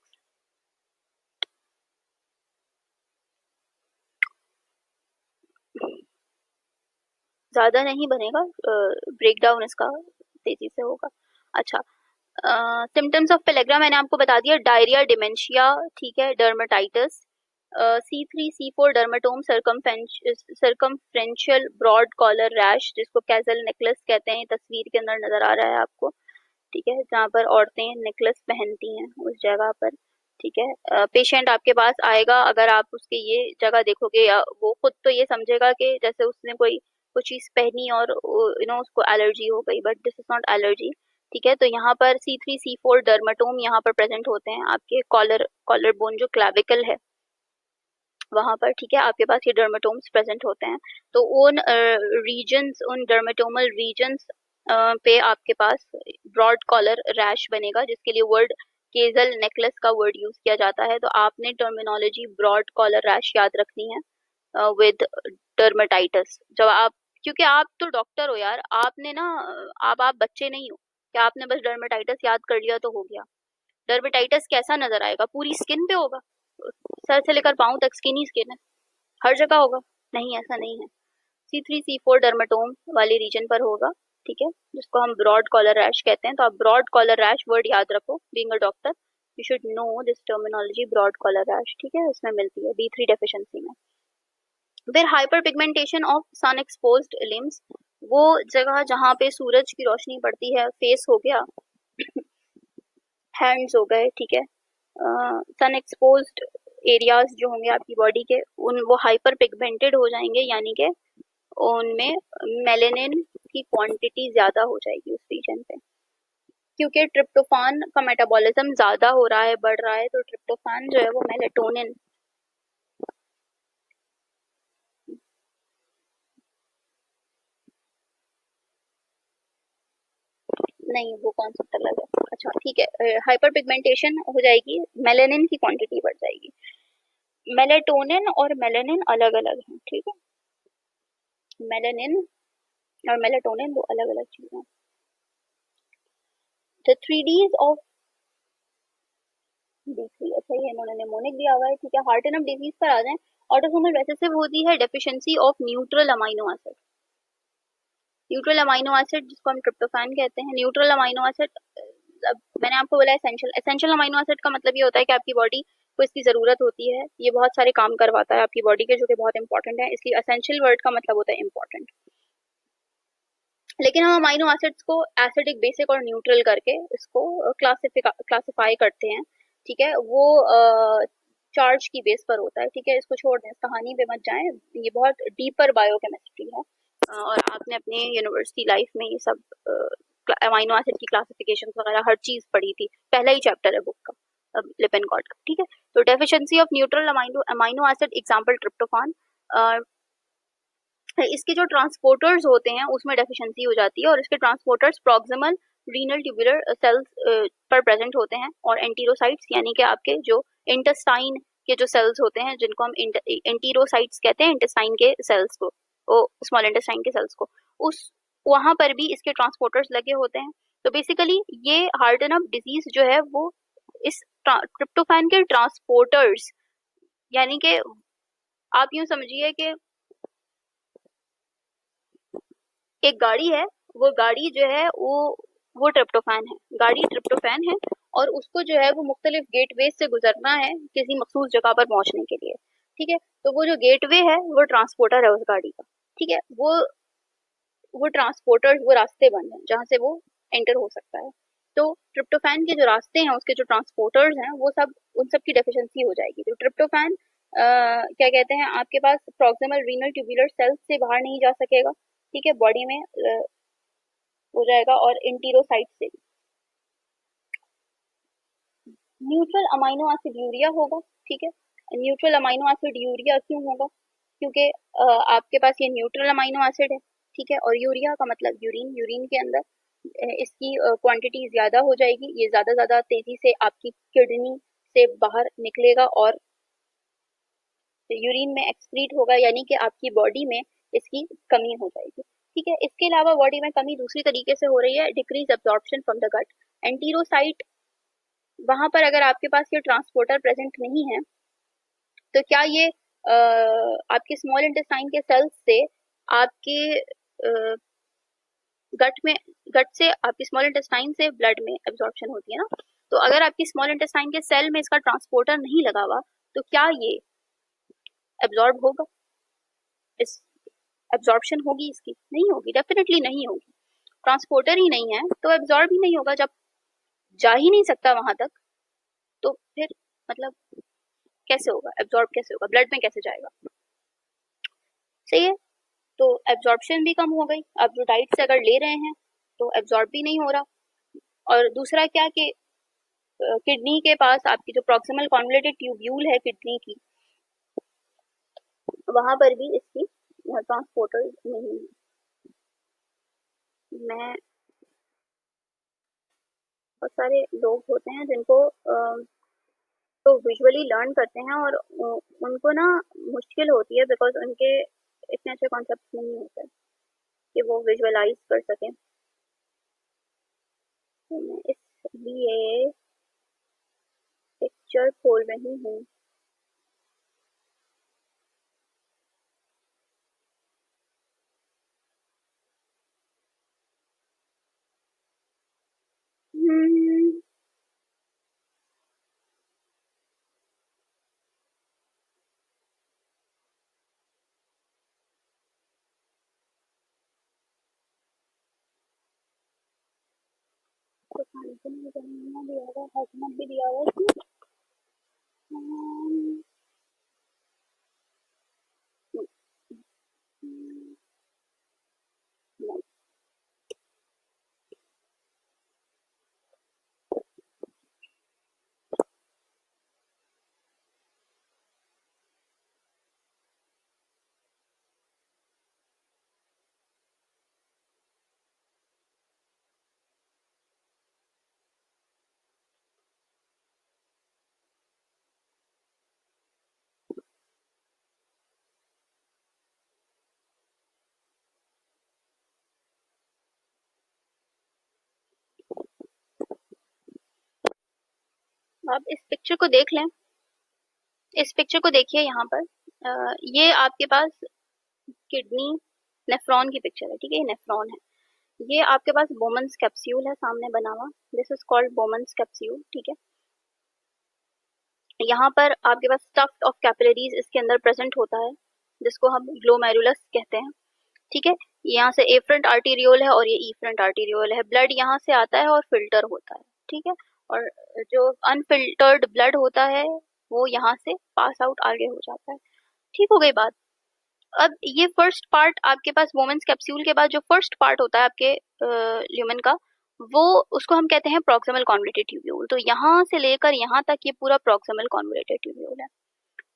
ज्यादा नहीं बनेगा, ब्रेक डाउन इसका तेजी से होगा। अच्छा, सिम्टम्स ऑफ पेलेग्रा मैंने आपको बता दिया, डायरिया, डिमेंशिया, ठीक है, dermatitis, C3 C4 dermatome, circumferential broad collar rash, जिसको कैजल नेकलेस कहते हैं, तस्वीर के अंदर नजर आ रहा है आपको, ठीक है, जहाँ पर औरतें नेकलेस पहनती हैं उस जगह पर, ठीक है। पेशेंट आपके पास आएगा, अगर आप उसके ये जगह देखोगे या वो खुद तो ये समझेगा कि जैसे उसने कोई कुछ चीज पहनी और उसको एलर्जी हो गई, but this is not allergy. ठीक है, तो यहाँ पर C3 C4 डर्माटोम यहाँ पर प्रेजेंट होते हैं आपके कॉलर बोन जो क्लैविकल है वहां पर। ठीक है, आपके पास ये डर्माटोम्स प्रेजेंट होते हैं। तो उन रीजन्स, उन डर्माटोमल रीजन्स पे आपके पास ब्रॉड कॉलर रैश बनेगा, जिसके लिए वर्ड केजल नेकलेस का वर्ड यूज किया जाता है। तो आपने टर्मिनोलॉजी ब्रॉड कॉलर रैश याद रखनी है विद डर्मेटाइटिस। जब आप, क्योंकि आप तो डॉक्टर हो यार, आपने ना, आप बच्चे नहीं हो कि आपने बस डर्मेटाइटिस याद कर लिया तो हो गया। डर्मेटाइटिस कैसा नजर आएगा? पूरी स्किन पे होगा, सर से लेकर पाँव तक स्किन ही स्किन है, हर जगह होगा? नहीं, ऐसा नहीं है। C3 C4 डर्माटोम वाले रीजन पर होगा। ठीक है, जिसको हम ब्रॉड कॉलर रैश कहते हैं। तो आप ब्रॉड कॉलर रैश वर्ड याद रखो, being a doctor you should know this terminology broad collar rash. ठीक है, इसमें मिलती है B3 डेफिशिएंसी में। फिर hyperpigmentation of sun exposed limbs, वो जगह जहाँ पे सूरज की रोशनी पड़ती है, फेस हो गया, हैंड्स हो गए, ठीक है, सन एक्सपोज्ड एरियाज जो होंगे आपकी बॉडी के, उन वो हाइपर पिगमेंटेड हो जाएंगे, यानी कि उनमें मेलेनिन की क्वांटिटी ज्यादा हो जाएगी उस रीजन पे, क्योंकि ट्रिप्टोफान का मेटाबॉलिज्म ज्यादा हो रहा है, बढ़ रहा है। तो ट्रिप्टोफान जो है वो मेलेटोनिन, नहीं वो कॉन्सेप्ट अलग है। अच्छा ठीक है, हाइपर पिगमेंटेशन हो जाएगी, मेलेनिन की क्वांटिटी बढ़ जाएगी। मेलेटोनिन और मेलेनिन अलग अलग है, ठीक है, मेलेनिन और मेलेटोनिन वो अलग अलग चीजें हैं। द 3Ds ऑफ D3, अच्छा ये इन्होंने निमोनिक दिया हुआ है, ठीक है। हार्ट एंड डिजीज पर आ जाएं। ऑटोसोमल रिसेसिव होती है deficiency of neutral amino acid. Neutral amino acid जिसको हम ट्रिप्टोफैन कहते हैं, न्यूट्रल अमाइनो एसिड, मैंने आपको बोला एसेंशियल अमाइनो एसिड का मतलब ये होता है कि आपकी बॉडी को इसकी जरूरत होती है, ये बहुत सारे काम करवाता है आपकी बॉडी के, जो कि बहुत इंपॉर्टेंट है, इसलिए एसेंशियल वर्ड का मतलब होता है इंपॉर्टेंट। लेकिन हम अमाइनो एसिड्स को एसिडिक, बेसिक और न्यूट्रल करके इसको क्लासिफाई करते हैं। ठीक है, वो चार्ज की बेस पर होता है। ठीक है, इसको छोड़ दें, इस कहानी पे मत जाएं, ये बहुत डीपर बायोकेमिस्ट्री है। और आपने अपने यूनिवर्सिटी लाइफ में ये सब अमाइनो एसिड की क्लासिफिकेशन वगैरह हर चीज पढ़ी थी, पहला ही चैप्टर है बुक का, लिपिनकॉर्ड का। ठीक है, तो deficiency of neutral amino acid, example tryptophan, इसके जो ट्रांसपोर्टर्स होते हैं उसमें डेफिशिएंसी हो जाती है, और इसके transporters proximal renal tubular cells पर प्रेजेंट होते हैं, और एंटीरोसाइट्स यानी कि आपके जो इंटेस्टाइन के जो सेल्स होते हैं, जिनको हम एंटीरोसाइट्स कहते हैं, इंटेस्टाइन के सेल्स को, स्मॉल इंटेस्टाइन के सेल्स को, उस वहां पर भी इसके ट्रांसपोर्टर्स लगे होते हैं। तो बेसिकली ये हार्टनअप डिजीज जो है वो इस ट्रिप्टोफैन के ट्रांसपोर्टर्स, यानी कि आप यूं समझिए कि एक गाड़ी है, वो गाड़ी जो है वो ट्रिप्टोफैन है, गाड़ी ट्रिप्टोफैन है, और उसको जो है वो मुख्तलिफ गेटवे से गुजरना है किसी मखसूस जगह पर पहुंचने के लिए। ठीक है, तो वो जो गेटवे है वो ट्रांसपोर्टर है उस गाड़ी का। ठीक है, वो ट्रांसपोर्टर, वो रास्ते बंद हैं जहाँ से वो एंटर हो सकता है। तो ट्रिप्टोफैन के जो रास्ते हैं, उसके जो ट्रांसपोर्टर्स हैं, वो सब, उन सब की डेफिशिएंसी हो जाएगी। तो ट्रिप्टोफैन क्या कहते हैं, आपके पास प्रॉक्सिमल रीनल ट्यूबुलर सेल्स से बाहर नहीं जा सकेगा। ठीक है, बॉडी में हो जाएगा, और इंटीरोसाइट से भी। न्यूट्रल अमाइनो एसिड यूरिया होगा। ठीक है, न्यूट्रल अमाइनो एसिड यूरिया क्यों होगा? क्योंकि आपके पास ये न्यूट्रल अमाइनो एसिड है। ठीक है, और यूरिया का मतलब यूरिन, यूरिन के अंदर इसकी क्वांटिटी ज्यादा हो जाएगी, ये ज्यादा तेजी से आपकी किडनी से बाहर निकलेगा और यूरिन में एक्सक्रीट होगा, यानी कि आपकी बॉडी में इसकी कमी हो जाएगी। ठीक है, इसके अलावा बॉडी में कमी दूसरी तरीके से हो रही है, decrease absorption from the gut. Enterocyte, वहां पर अगर आपके पास ये ट्रांसपोर्टर प्रेजेंट नहीं है, तो क्या ये आपके स्मॉल इंटेस्टाइन के सेल्स से आपके गट में, गट से आपकी स्मॉल इंटेस्टाइन से ब्लड में एब्जॉर्प्शन होती है ना, तो अगर आपकी स्मॉल इंटेस्टाइन के सेल में इसका ट्रांसपोर्टर नहीं लगा हुआ, तो क्या ये एब्जॉर्ब होगा? इस एब्जॉर्प्शन होगी इसकी? नहीं होगी, डेफिनेटली नहीं होगी। ट्रांसपोर्टर ही नहीं है तो एब्जॉर्ब ही नहीं होगा। जब जा ही नहीं सकता वहां तक, तो फिर मतलब कैसे होगा, एब्जॉर्ब कैसे होगा, ब्लड में कैसे जाएगा? सही है, तो एब्जॉर्प्शन भी कम हो गई। अब जो डाइट से अगर ले रहे हैं तो एब्जॉर्ब भी नहीं हो रहा। और दूसरा क्या कि किडनी के पास आपकी जो प्रॉक्सिमल कॉन्वोल्यूटेड ट्यूब्यूल है किडनी की, वहां पर भी इसकी ट्रांसपोर्टर नहीं है। मैं बहुत सारे लोग होते हैं जिनको तो विजुअली लर्न करते हैं और उनको ना मुश्किल होती है बिकॉज उनके इतने अच्छे कॉन्सेप्ट नहीं होते कि वो विजुअलाइज कर सकें। तो मैं इसलिए पिक्चर खोल रही हूँ। हम्म, तो खाने को नहीं बनाना दिया हुआ, हजमत भी दिया हुआ है इसमें। हम्म, नहीं। आप इस पिक्चर को देख लें, इस पिक्चर को देखिए यहाँ पर। ये आपके पास किडनी नेफ्रॉन की पिक्चर है, ठीक है, ये नेफ्रॉन है। ये आपके पास बोमन्स कैप्सूल है सामने बना हुआ, this is called Bowman's capsule, ठीक है। यहाँ पर आपके पास स्टफ्ड ऑफ कैपिलरीज इसके अंदर प्रेजेंट होता है, जिसको हम ग्लोमेरुलस कहते हैं, ठीक है। यहाँ से एफरंट आर्टीरियोल है और ये ईफरंट आर्टीरियोल है। ब्लड यहाँ से आता है और फिल्टर होता है, ठीक है। और जो अनफिल्टर्ड ब्लड होता है वो यहाँ से पास आउट आगे हो जाता है। ठीक हो गई बात। अब ये फर्स्ट पार्ट आपके पास वोमेन्स कैप्सूल के बाद जो फर्स्ट पार्ट होता है आपके ल्यूमेन का, वो उसको हम कहते हैं प्रॉक्सिमल कॉन्वोल्यूटेड ट्यूब्यूल। तो यहाँ से लेकर यहाँ तक ये पूरा प्रॉक्सिमल कॉन्वोल्यूटेड ट्यूब्यूल है,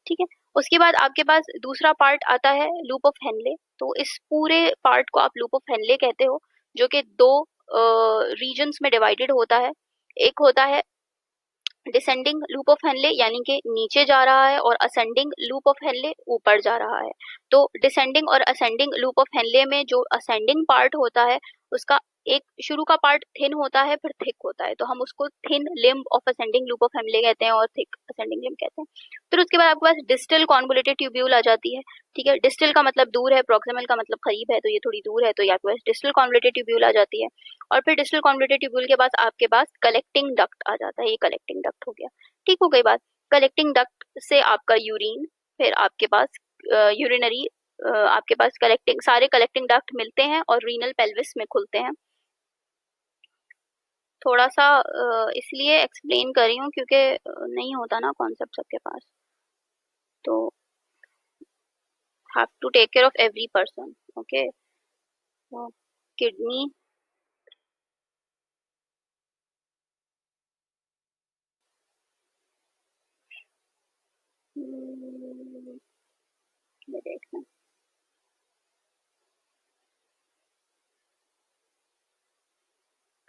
ठीक है। उसके बाद आपके पास दूसरा पार्ट आता है लूप ऑफ हेनले। तो इस पूरे पार्ट को आप लूप ऑफ हेनले कहते हो, जो कि दो रीजन्स में डिवाइडेड होता है। एक होता है डिसेंडिंग लूप ऑफ हेनले, यानी कि नीचे जा रहा है, और असेंडिंग लूप ऑफ हेनले ऊपर जा रहा है। तो डिसेंडिंग और असेंडिंग लूप ऑफ हेनले में जो असेंडिंग पार्ट होता है उसका एक शुरू का पार्ट थिन होता है, फिर थिक होता है, तो हम उसको thin limb of ascending loop of Henle कहते हैं और थिक असेंडिंग लिम्ब कहते हैं। फिर उसके बाद आपके पास डिस्टल कॉन्वोल्यूटेड ट्यूब्यूल आ जाती है, ठीक है। डिस्टल का मतलब दूर है, प्रॉक्सिमल का मतलब करीब है, तो ये थोड़ी दूर है, तो ये आपके पास डिस्टल कॉन्वोल्यूटेड ट्यूब्यूल आ जाती है। और फिर डिस्टल कॉन्वोल्यूटेड ट्यूब्यूल के बाद आपके पास कलेक्टिंग डक्ट आ जाता है, ये कलेक्टिंग डक्ट हो गया। ठीक हो गई बात। कलेक्टिंग डक्ट से आपका यूरिन, फिर आपके पास यूरिनरी, आपके पास कलेक्टिंग सारे कलेक्टिंग डक्ट मिलते हैं और रीनल पेल्विस में खुलते हैं। थोड़ा सा इसलिए एक्सप्लेन कर रही हूँ क्योंकि नहीं होता ना कॉन्सेप्ट सबके पास, तो have to take care of every person, okay. तो किडनी, ये देखना,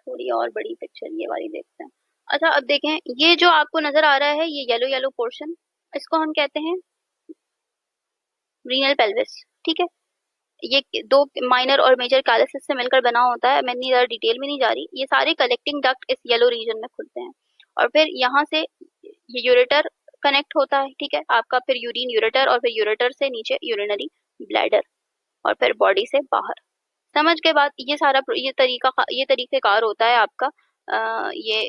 थोड़ी और बड़ी पिक्चर ये वाली देखते हैं। अच्छा अब देखें, ये जो आपको नजर आ रहा है ये येलो येलो पोर्शन, इसको हम कहते हैं रीनल पेल्विस, ठीक है। ये दो माइनर और मेजर कैलिसिस से मिलकर बना होता है। मैं इतनी ज्यादा डिटेल में नहीं जा रही। ये सारे कलेक्टिंग डक्ट इस येलो रीजन में खुलते हैं और फिर यहाँ से ये यूरेटर कनेक्ट होता है, ठीक है आपका। फिर यूरिन यूरेटर, और फिर यूरेटर से नीचे यूरिनरी ब्लैडर, और फिर बॉडी से बाहर। समझ के बाद ये सारा ये तरीकेकार होता है आपका। ये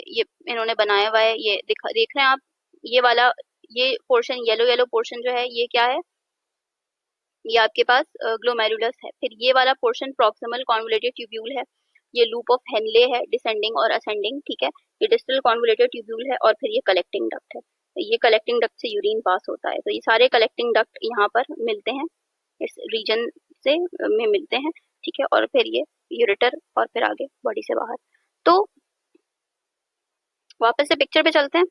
इन्होंने बनाया हुआ है, ये देख रहे हैं आप। ये वाला, ये पोर्शन येलो येलो पोर्शन जो है ये क्या है, ये आपके पास ग्लोमेरुलस है। फिर ये वाला पोर्शन प्रॉक्सिमल कॉन्वोल्यूटेड ट्यूब्यूल है। ये लूप ऑफ हेनले है, डिसेंडिंग और असेंडिंग, ठीक है। ये डिस्टल कॉन्वोल्यूटेड ट्यूब्यूल है और फिर ये कलेक्टिंग डक्ट है। ये कलेक्टिंग डक्ट से यूरिन पास होता है, तो ये सारे कलेक्टिंग डक्ट यहाँ पर मिलते हैं, इस रीजन से में मिलते हैं, ठीक है। और फिर ये यूरेटर और फिर आगे बॉडी से बाहर। तो वापस से पिक्चर पे चलते हैं।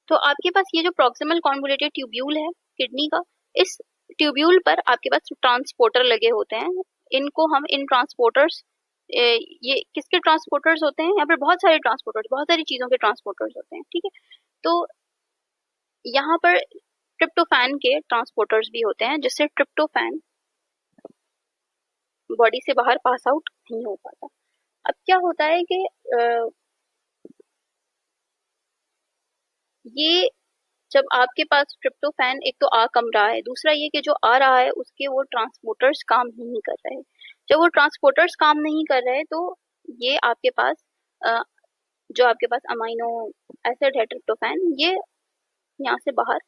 तो आपके पास ये जो प्रॉक्सिमल कॉन्वोल्यूटेड ट्यूब्यूल है किडनी का, इस ट्यूब्यूल पर आपके पास ट्रांसपोर्टर लगे होते हैं। इनको हम इन ट्रांसपोर्टर्स, ये किसके ट्रांसपोर्टर्स होते हैं, यहाँ पर बहुत सारे ट्रांसपोर्टर्स, बहुत सारी चीजों के ट्रांसपोर्टर्स होते हैं, ठीक है। तो यहाँ पर ट्रिप्टोफैन के ट्रांसपोर्टर्स भी होते हैं, जिससे ट्रिप्टोफैन बॉडी से बाहर पास आउट नहीं हो पाता। अब क्या होता है कि ये जब आपके पास ट्रिप्टोफैन एक तो आ कम रहा है, दूसरा ये कि जो आ रहा है उसके वो ट्रांसपोर्टर्स काम नहीं कर रहे। जब वो ट्रांसपोर्टर्स काम नहीं कर रहे तो ये आपके पास जो आपके पास अमाइनो एसिड है ट्रिप्टोफैन, ये यहाँ से बाहर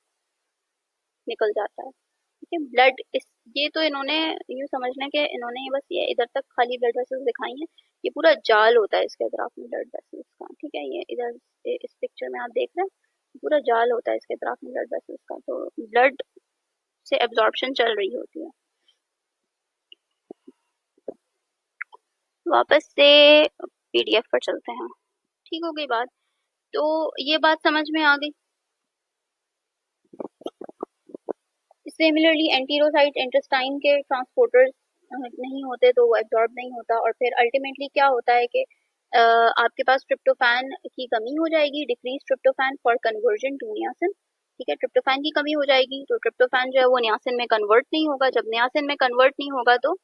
निकल जाता है, ठीक है। ब्लड इस ये तो इन्होंने यूँ समझना है कि इन्होंने बस ये इधर तक खाली ब्लड वेसल्स दिखाई हैं, ये पूरा जाल होता है इसके अतराफ में ब्लड वेसल्स का, ठीक है। ये इधर इस पिक्चर में आप देख रहे हैं पूरा जाल होता है इसके अतराफ में ब्लड वेसल्स का, तो ब्लड से एब्जॉर्प्शन चल रही होती है। वापस से पीडीएफ पर चलते हैं, ठीक हो गई बात। तो ये बात समझ में आ गई। सिमिलरली एंटीरोसाइट इंटेस्टाइन के ट्रांसपोर्टर्स नहीं होते तो वो एब्जॉर्ब नहीं होता, और फिर अल्टीमेटली क्या होता है कि आपके पास ट्रिप्टोफैन की कमी हो जाएगी, decrease tryptophan for conversion to niacin, ठीक है। ट्रिप्टोफैन की कमी हो जाएगी तो ट्रिप्टोफैन जो है वो नियासिन में कन्वर्ट नहीं होगा, जब नियासिन में कन्वर्ट नहीं होगा तो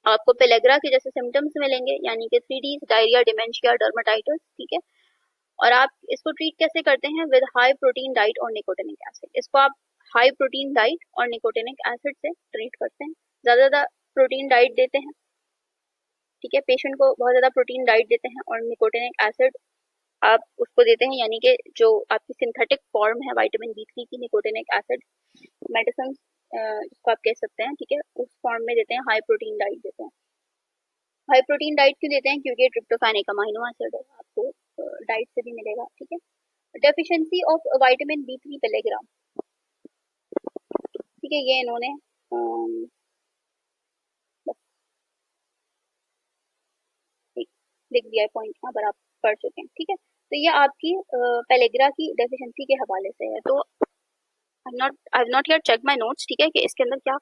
आपको पेलेग्रा के जैसे सिम्टम्स मिलेंगे, यानी कि 3D डायरिया, डिमेंशिया, डर्माटाइटिस, ठीक है। और आप इसको ट्रीट कैसे करते हैं, विद हाई प्रोटीन डाइट और निकोटिनिक एसिड। इसको आप हाई प्रोटीन डाइट और निकोटिनिक एसिड से ट्रीट करते हैं, ज्यादा प्रोटीन डाइट देते हैं, ठीक है। पेशेंट को बहुत ज्यादा प्रोटीन डाइट देते हैं और निकोटिनिक एसिड आप उसको देते हैं, यानी कि जो आपकी सिंथेटिक फॉर्म है विटामिन B3 की, निकोटिनिक एसिड मेडिसिन जिसको आप कह सकते हैं, ठीक है, उस फॉर्म में देते हैं, हाई प्रोटीन डाइट देते हैं। हाई प्रोटीन डाइट क्यों देते हैं, क्योंकि ट्रिप्टोफैन एक अमाइनो एसिड है, आपको डाइट से भी मिलेगा, ठीक है। डेफिशिएंसी ऑफ विटामिन B3 पेलेग्राम, ठीक है, ये इन्होंने लिख दिया है पॉइंट, यहाँ पर आप पढ़ चुके हैं, ठीक है। तो ये आपकी पेलेग्रा की डेफिशिएंसी के हवाले से है। तो I have not yet check my notes, ठीक है, कि इसके अंदर क्या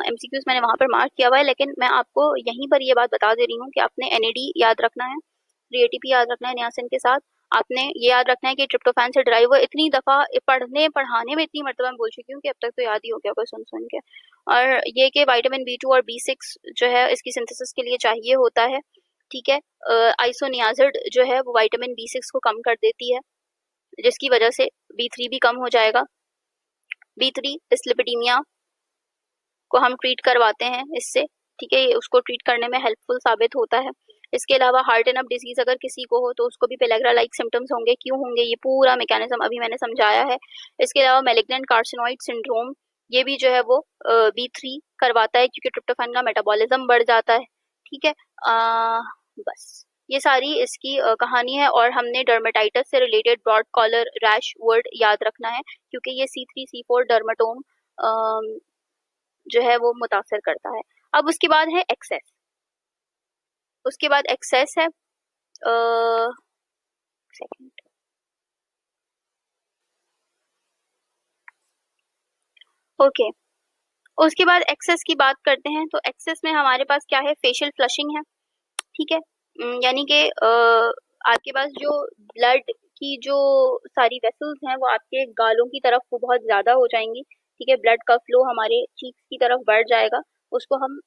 एमसीक्यूज मैंने वहां पर मार्क किया हुआ है, लेकिन मैं आपको यहीं पर ये बात बता दे रही हूँ कि आपने एनएडी याद रखना है, 3 ATP याद रखना है नियासिन के साथ। आपने ये याद रखना है कि ट्रिप्टोफैन से ड्राइव इतनी दफा पढ़ने पढ़ाने में इतनी मरतबा मैं बोल चुकी हूँ कि अब तक तो याद ही हो गया होगा सुन सुन के। और ये कि विटामिन B2 और B6 जो है इसकी सिंथेसिस के लिए चाहिए होता है, ठीक है। आइसोनियाजिड जो है वो विटामिन B6 को कम कर देती है, जिसकी वजह से B3 भी कम हो जाएगा। B3 डिस्लिपिडीमिया को हम ट्रीट करवाते हैं इससे, ठीक है, ये उसको ट्रीट करने में हेल्पफुल साबित होता है। इसके अलावा हार्ट एंड अप डिजीज अगर किसी को हो तो उसको भी पेलेग्रा लाइक सिम्टम्स होंगे, क्यों होंगे, ये पूरा मैकेनिज्म अभी मैंने समझाया है। इसके अलावा मैलिग्नेंट कार्सिनोइड सिंड्रोम, ये भी जो है वो B3 करवाता है, क्योंकि ट्रिप्टोफैन का मेटाबॉलिज्म बढ़ जाता है, ठीक है। बस ये सारी इसकी कहानी है। और हमने डर्मेटाइटिस से related broad collar rash word याद रखना है, क्योंकि ये C3 C4 डर्मेटोम जो है वो मुतासर करता है। अब उसके बाद है एक्सेस, उसके बाद एक्सेस है सेकंड, ओके। उसके बाद एक्सेस की बात करते हैं। तो एक्सेस में हमारे पास क्या है, फेशियल फ्लशिंग है, ठीक है। यानी कि आपके पास जो ब्लड की जो सारी वेसल्स हैं वो आपके गालों की तरफ वो बहुत ज्यादा हो जाएंगी, ठीक है। ब्लड का फ्लो हमारे चीक्स की तरफ बढ़ जाएगा, उसको हम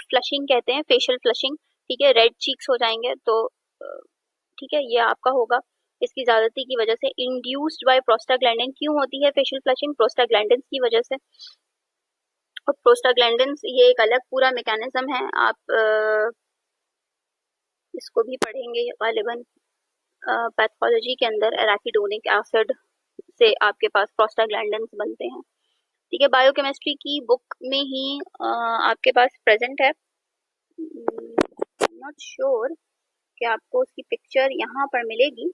फ्लशिंग कहते हैं, फेशियल फ्लशिंग, ठीक है। रेड चीक्स हो जाएंगे, तो ठीक है, ये आपका होगा इसकी ज्यादती की वजह से। इंड्यूस्ड बाय प्रोस्टाग्लैंडिन, क्यों होती है फेशियल फ्लशिंग, प्रोस्टाग्लैंडिन की वजह से। और प्रोस्टाग्लैंडिन ये एक अलग पूरा मैकेनिज्म है, आप इसको भी पढ़ेंगे गालिबन पैथोलॉजी के अंदर। एराकिडोनिक एसिड से आपके पास प्रोस्टाग्लैंडिन बनते हैं, ठीक है। बायोकेमिस्ट्री की बुक में ही आपके पास प्रेजेंट है, नॉट श्योर कि आपको उसकी पिक्चर यहाँ पर मिलेगी,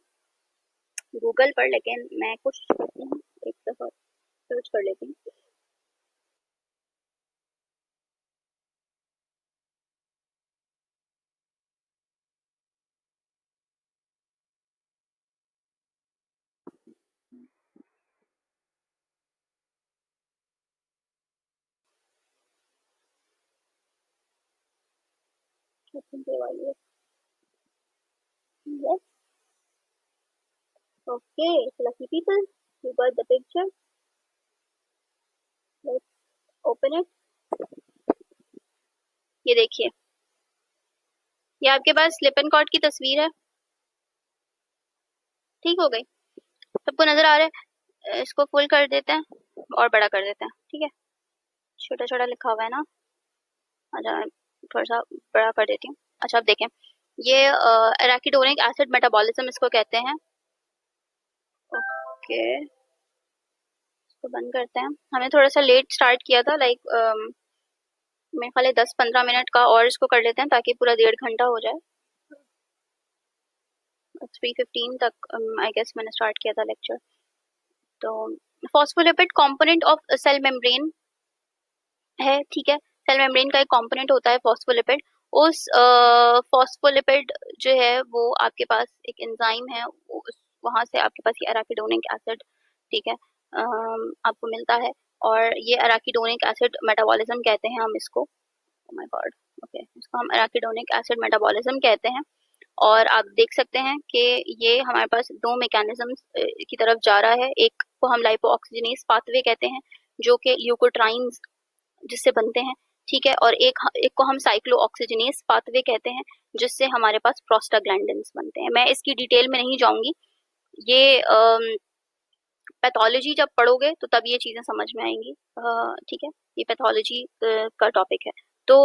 गूगल पर, लेकिन मैं कोशिश करती हूँ एक दफ़ा सर्च कर लेती हूँ। I think ये वाली है। Yes, okay, lucky people, you got the picture. Let's open it. ये देखिए, ये आपके पास स्लिप एंड कॉर्ड की तस्वीर है। ठीक हो गई, सबको नजर आ रहा है? इसको फुल कर देते हैं और बड़ा कर देते हैं, ठीक है? छोटा छोटा लिखा हुआ है ना, अच्छा थोड़ा सा बड़ा कर देती हूँ। अच्छा अब देखें, ये एराकिडोनिक एसिड मेटाबॉलिज्म इसको कहते हैं। ओके, इसको बंद करते हैं। हमने थोड़ा सा लेट स्टार्ट किया था, लाइक मेरे ख्याल है 10-15 मिनट का, और इसको कर लेते हैं ताकि पूरा 1.5 घंटा हो जाए। 3:15 तक आई गेस मैंने स्टार्ट किया था लेक्चर। तो phospholipid component of cell membrane है, ठीक है? सेल मेम्ब्रेन का एक कंपोनेंट होता है फॉस्फोलिपिड। उस फॉस्फोलिपिड जो है वो आपके पास एक एंजाइम है, वहां से आपके पास ये एराकिडोनिक एसिड, ठीक है, आपको मिलता है। और ये एराकिडोनिक एसिड मेटाबॉलिज्म कहते हैं हम इसको। ओह माय गॉड, ओके, इसको हम एराकिडोनिक एसिड मेटाबॉलिज्म कहते हैं। और आप देख सकते हैं कि ये हमारे पास दो मैकेनिज्म्स की तरफ जा रहा है। एक को हम लाइपो ऑक्सीजनेस पाथवे कहते हैं, जो कि ल्यूकोट्राइन्स जिससे बनते हैं, ठीक है? और एक को हम साइक्लो ऑक्सीजनेस पाथवे कहते हैं, जिससे हमारे पास प्रोस्टाग्लैंडिन्स बनते हैं। मैं इसकी डिटेल में नहीं जाऊंगी, ये पैथोलॉजी जब पढ़ोगे तो तब ये चीजें समझ में आएंगी, ठीक है? ये पैथोलॉजी का टॉपिक है। तो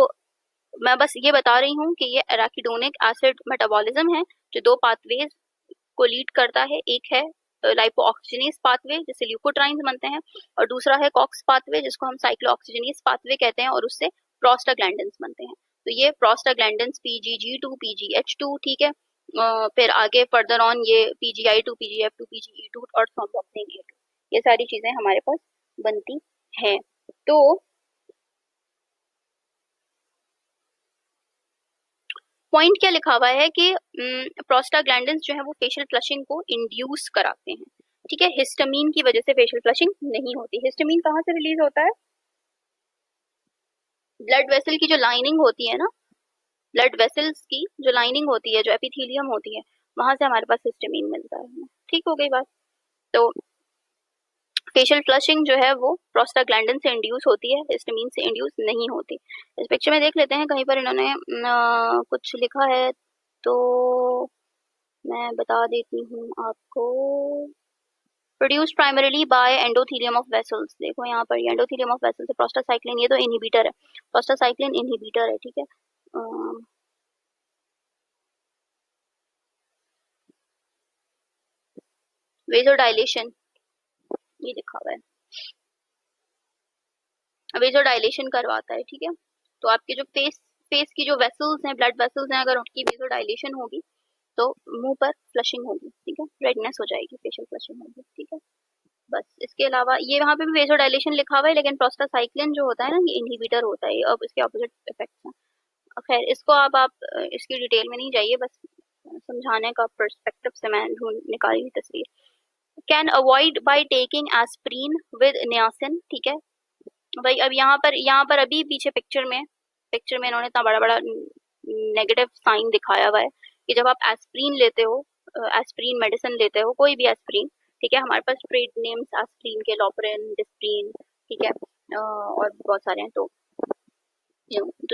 मैं बस ये बता रही हूँ कि ये एराकिडोनिक एसिड मेटाबॉलिज्म है, जो दो पाथवेज को लीड करता है। एक है लाइपो ऑक्सीजनेस पाथवे, जिससे ल्यूकोट्राइन्स बनते हैं, और दूसरा है कॉक्स पाथवे, जिसको हम साइक्लो ऑक्सीजनेस पाथवे कहते हैं, और उससे प्रोस्टाग्लैंडिन्स बनते हैं। तो ये प्रोस्टाग्लैंडिन्स PGG2 PGH2, ठीक है? फिर आगे फर्दर ऑन ये PGI2 PGF2 PGE2 और थ्रोम्बोक्सिन A2, ये सारी चीजें हमारे पास बनती हैं। तो पॉइंट क्या लिखा हुआ है कि प्रोस्टाग्लैंडिन्स जो है वो फेशियल फ्लशिंग को इंड्यूस कराते हैं, ठीक है? हिस्टामीन की वजह से फेशियल फ्लशिंग नहीं होती। हिस्टामीन कहाँ से रिलीज होता है? ब्लड वेसल की जो लाइनिंग होती है ना, ब्लड वेसल्स की जो लाइनिंग होती है, जो एपिथेलियम होती है, वहां से हमारे पास हिस्टामीन मिलता है। ठीक हो गई बात? तो फेशियल फ्लशिंग जो है वो प्रोस्टाग्लैंडिन से इंड्यूस होती है, हिस्टामीन से इंड्यूस नहीं होती। इस पिक्चर में देख लेते हैं, कहीं पर इन्होंने कुछ लिखा है तो मैं बता देती हूँ आपको। Produced primarily by endothelium of vessels. देखो यहाँ पर एंडोथेलियम ऑफ वेसल्स से प्रोस्टासाइक्लिन, ये तो इनहिबिटर है, प्रोस्टासाइक्लिन इनहिबिटर है, ठीक है? वेजोडाइलेशन ये लिखा हुआ है, वेजोडाइलेशन करवाता है, ठीक है? तो आपके जो फेस फेस की जो वेसल्स हैं, ब्लड वेसल्स हैं, अगर उनकी वेजोडाइलेशन होगी तो मुंह पर फ्लशिंग होगी, ठीक है? रेडनेस हो जाएगी, फेशियल फ्लशिंग होगी, ठीक है? बस इसके अलावा ये वहाँ पे भी वेजोडाइलेशन लिखा हुआ है, लेकिन प्रोस्टासाइक्लिन जो होता है ना, ये इनहिबिटर होता है। अब इसके ऑपोजिट इफेक्ट्स हैं। खैर इसको आप इसकी डिटेल में नहीं जाइए, बस समझाने का पर्सपेक्टिव से मैं ढूंढ निकाली हुई तस्वीर। Can avoid by taking aspirin with niacin, ठीक है भाई? अब यहाँ पर अभी पीछे पिक्चर में इन्होंने इतना बड़ा बड़ा नेगेटिव साइन दिखाया हुआ है कि जब आप एस्प्रीन लेते हो, एस्प्रीन मेडिसिन लेते हो, कोई भी एस्प्रीन, ठीक है? हमारे पास ट्रेड नेम्स एस्प्रीन के लॉपरेन, डिस्प्रीन, ठीक है, और बहुत सारे हैं। तो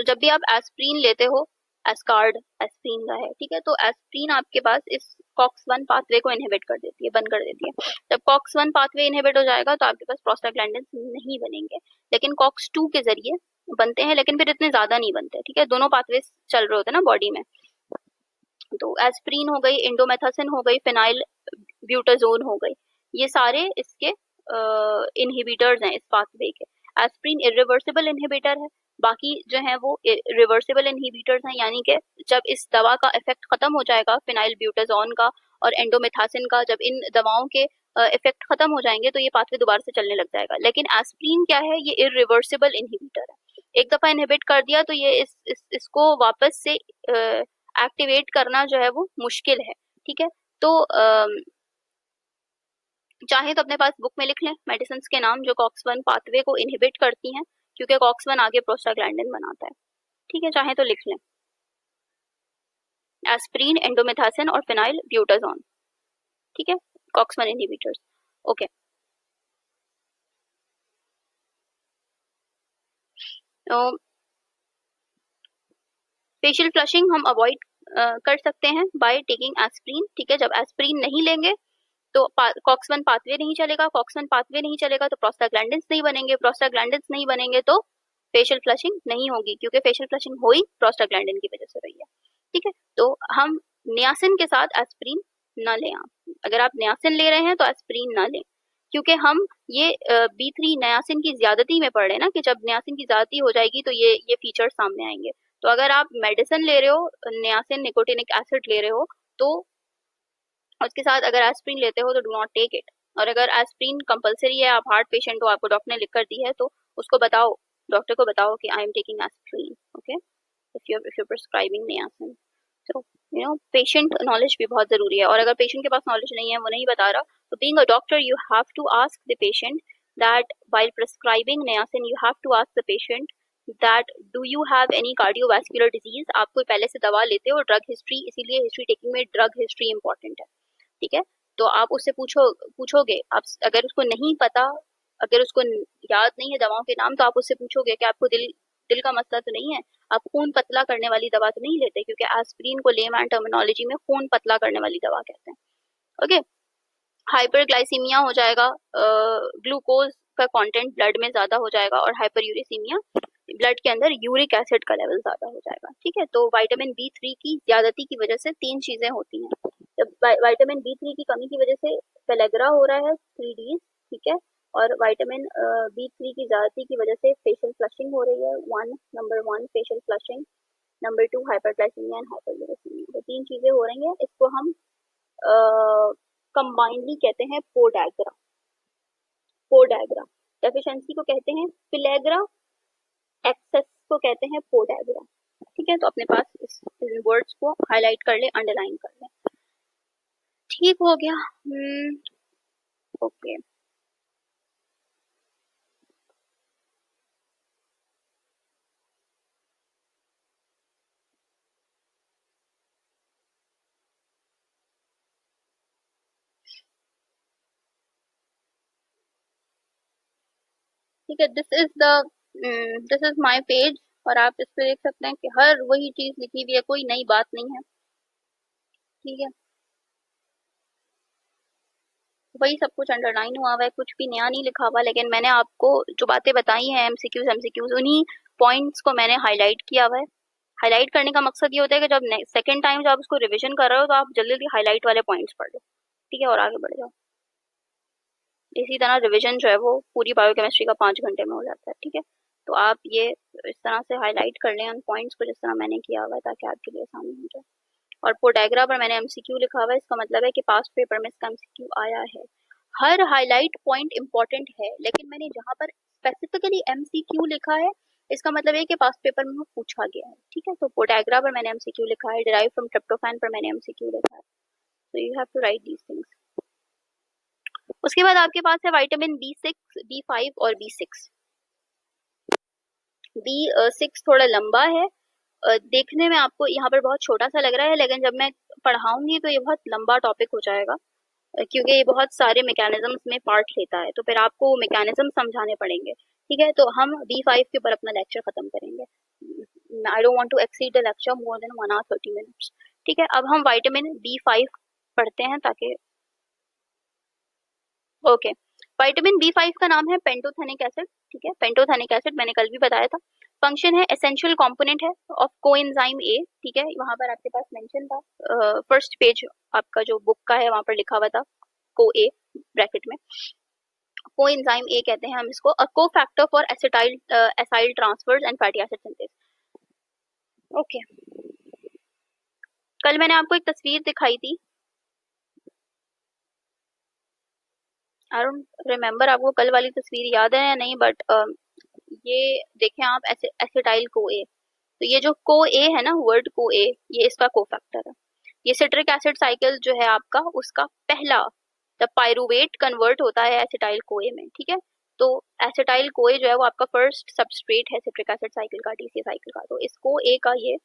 जब भी आप एस्प्रीन लेते हो, एस्कार्ड एस्प्रीन का है, ठीक है? तो एस्प्रीन आपके पास इस कॉक्स 1 पाथवे को इनहिबिट कर देती है, बंद कर देती है। जब कॉक्स 1 पाथवे इनहिबिट हो जाएगा तो आपके पास प्रोस्टाग्लैंडिन्स नहीं बनेंगे, लेकिन कॉक्स 2 के जरिए बनते हैं, लेकिन फिर इतने ज्यादा नहीं बनते, ठीक है? दोनों पाथवे चल रहे होते हैं ना बॉडी में। तो एस्प्रीन हो गई, इंडोमेथासिन हो गई, फिनाइल ब्यूटाजोन हो गई, ये सारे इसके इनहिबिटर्स हैं इस पाथवे के। एस्प्रीन इरिवर्सिबल इनहिबिटर है, बाकी जो है वो रिवर्सिबल इनहिबिटर्स हैं, यानी कि जब इस दवा का इफेक्ट खत्म हो जाएगा फिनाइल ब्यूटाजोन का और एंडोमेथासिन का, जब इन दवाओं के इफेक्ट खत्म हो जाएंगे तो ये पाथवे दोबारा से चलने लग जाएगा। लेकिन एस्प्रिन क्या है, ये इरिवर्सिबल इनहिबिटर है। एक दफा इनहिबिट कर दिया तो ये इसको वापस से एक्टिवेट करना जो है वो मुश्किल है। ठीक है, तो चाहे तो अपने पास बुक में लिख लें मेडिसिन के नाम जो कॉक्स-1 पाथवे को इनहिबिट करती हैं, क्योंकि कॉक्स-1 आगे प्रोस्टाग्लैंडिन बनाता है। ठीक है, चाहे तो लिख लें एस्प्रिन, एंडोमेथासिन और फिनाइल ब्यूटाजोन। ठीक है, कॉक्स-1 इनहिबिटर्स। ओके, तो फेशियल फ्लशिंग हम अवॉइड कर सकते हैं बाय टेकिंग एस्प्रिन। ठीक है, जब एस्प्रिन नहीं लेंगे तो कॉक्स-1 पाथवे नहीं चलेगा, कॉक्स-1 पाथवे नहीं चलेगा तो प्रोस्टाग्लैंडिन्स नहीं बनेंगे, प्रोस्टाग्लैंडिन्स नहीं बनेंगे तो फेशियल फ्लशिंग नहीं होगी, क्योंकि फेशियल फ्लशिंग हो ही प्रोस्टाग्लैंडिन की वजह से रही है। ठीक है, तो हम नियासिन के साथ एस्प्रिन ना लें। आप अगर आप नियासिन ले रहे हैं तो एस्प्रिन ना लें, क्योंकि हम ये B3 नियासिन की ज्यादती में पढ़ रहे हैं ना, कि जब नियासिन की ज्यादती हो जाएगी तो ये फीचर्स सामने आएंगे। तो अगर आप मेडिसिन ले रहे हो, नियासिन निकोटिनिक एसिड ले रहे हो, तो उसके साथ अगर एस्प्रिन लेते हो तो डू नॉट टेक इट। और अगर एस्प्रिन कंपलसरी है, आप हार्ट पेशेंट हो, आपको डॉक्टर ने लिख कर दी है, तो उसको बताओ, डॉक्टर को बताओ कि I am taking aspirin. Okay, if you're prescribing niacin, so patient knowledge भी बहुत जरूरी है। और अगर पेशेंट के पास नॉलेज नहीं है, वो नहीं बता रहा, तो being a doctor you have to ask the patient that while prescribing niacin you have to ask the patient that do you have any cardiovascular disease। आप कोई पहले से दवा लेते हो, ड्रग हिस्ट्री, इसीलिए हिस्ट्री टेकिंग में ड्रग हिस्ट्री इंपॉर्टेंट है। ठीक है, तो आप उससे पूछोगे, आप अगर उसको नहीं पता, अगर उसको याद नहीं है दवाओं के नाम, तो आप उससे पूछोगे कि आपको दिल का मसला तो नहीं है, आप खून पतला करने वाली दवा तो नहीं लेते, क्योंकि एस्प्रिन को लेमैन टर्मिनोलॉजी में खून पतला करने वाली दवा कहते हैं। ओके, हाइपरग्लाइसीमिया हो जाएगा, ग्लूकोज का कंटेंट ब्लड में ज्यादा हो जाएगा, और हाइपरयूरिसीमिया, ब्लड के अंदर यूरिक एसिड का लेवल ज्यादा हो जाएगा। ठीक है, तो विटामिन B3 की ज्यादती की वजह से तीन चीजें होती हैं। जब विटामिन B3 की कमी की वजह से पेलेग्रा हो रहा है 3 Ds। ठीक है, और विटामिन B3 की ज्यादती की वजह से फेशियल फ्लशिंग हो रही है। Number 1 facial flushing, number 2 hyperglycaemia and hyperuricemia. तो तीन चीजें हो रही हैं, इसको हम कंबाइनली कहते हैं पोडैग्रा। पोडैग्रा डेफिशिएंसी को कहते हैं पिलेग्रा, एक्सेस को कहते हैं पोडैग्रा। ठीक है, तो अपने पास इन वर्ड्स को हाईलाइट कर ले, अंडरलाइन कर ले। ठीक हो गया। ओके, ठीक है, दिस इज माय पेज, और आप इस पे देख सकते हैं कि हर वही चीज लिखी हुई है, कोई नई बात नहीं है। ठीक है, वही सब कुछ अंडरलाइन हुआ हुआ है, कुछ भी नया नहीं लिखा हुआ, लेकिन मैंने आपको जो बातें बताई हैं एमसीक्यूज, उन्हीं पॉइंट्स को मैंने हाईलाइट किया हुआ है। हाईलाइट करने का मकसद ये होता है कि जब सेकंड टाइम जब आप उसको रिवीजन कर रहे हो, तो आप जल्दी जल्दी हाईलाइट वाले पॉइंट्स पढ़ लो। ठीक है, और आगे बढ़ जाओ। इसी तरह रिवीजन जो है वो पूरी बायोकेमिस्ट्री का 5 घंटे में हो जाता है। ठीक है, तो आप ये इस तरह से हाईलाइट कर लें उन पॉइंट्स को जिस तरह मैंने किया हुआ है, ताकि आपके लिए आसानी हो जाए। और पोडैग्रा पर मैंने एमसीक्यू लिखा हुआ है, इसका मतलब है कि पास्ट पेपर में इसका एमसीक्यू आया है। हर हाईलाइट पॉइंट इंपॉर्टेंट है, लेकिन मैंने जहाँ पर स्पेसिफिकली एमसीक्यू लिखा है, इसका मतलब है कि पास्ट पेपर में वो पूछा गया है। ठीक है, तो पोडैग्रा पर मैंने एमसीक्यू लिखा है, डिराइव फ्रॉम ट्रिप्टोफैन पर मैंने एमसीक्यू लिखा है। तो you have to write these things. उसके बाद आपके पास है विटामिन B6, B5 और B6। B6 थोड़ा लंबा है, देखने में आपको यहाँ पर बहुत छोटा सा लग रहा है, लेकिन जब मैं पढ़ाऊंगी तो ये बहुत लंबा टॉपिक हो जाएगा, क्योंकि ये बहुत सारे मैकेनिज्म्स में पार्ट लेता है, तो फिर आपको वो मैकेनिज्म समझाने पड़ेंगे। ठीक है, तो हम B5 के ऊपर अपना लेक्चर खत्म करेंगे। I don't want to exceed the lecture more than 1 hour 30 minutes। ठीक है, अब हम विटामिन B5 पढ़ते हैं, ताकि ओके, विटामिन B5 का नाम है पेंटोथेनिक एसिड। ठीक है, पेंटोथेनिक एसिड मैंने कल भी बताया था। फंक्शन है एसेंशियल कंपोनेंट है ऑफ कोएंजाइम ए। ठीक है, वहां पर आपके पास मेंशन था, फर्स्ट पेज आपका जो बुक का है वहां पर लिखा हुआ था को ए ब्रैकेट में। कोएंजाइम ए कहते हैं हम इसको, अ को factor for acetyl acyl transfers and fatty acid synthase. Okay, कल मैंने आपको एक तस्वीर दिखाई थी आई डोंट रिमेम्बर आपको कल वाली तस्वीर याद है या नहीं, बट ये देखें आप, एसिटाइल को ए। तो ये जो को ए है ना, वर्ड को ए, ये इसका कोफैक्टर है। ये सिट्रिक एसिड साइकिल जो है आपका, उसका पहला, जब पायरुवेट कन्वर्ट होता है एसिटाइल कोए में, ठीक है, तो एसिटाइल कोए जो है वो आपका फर्स्ट सबस्ट्रेट है सिट्रिक एसिड साइकिल का, टीसी साइकिल का। तो इस को ए का ये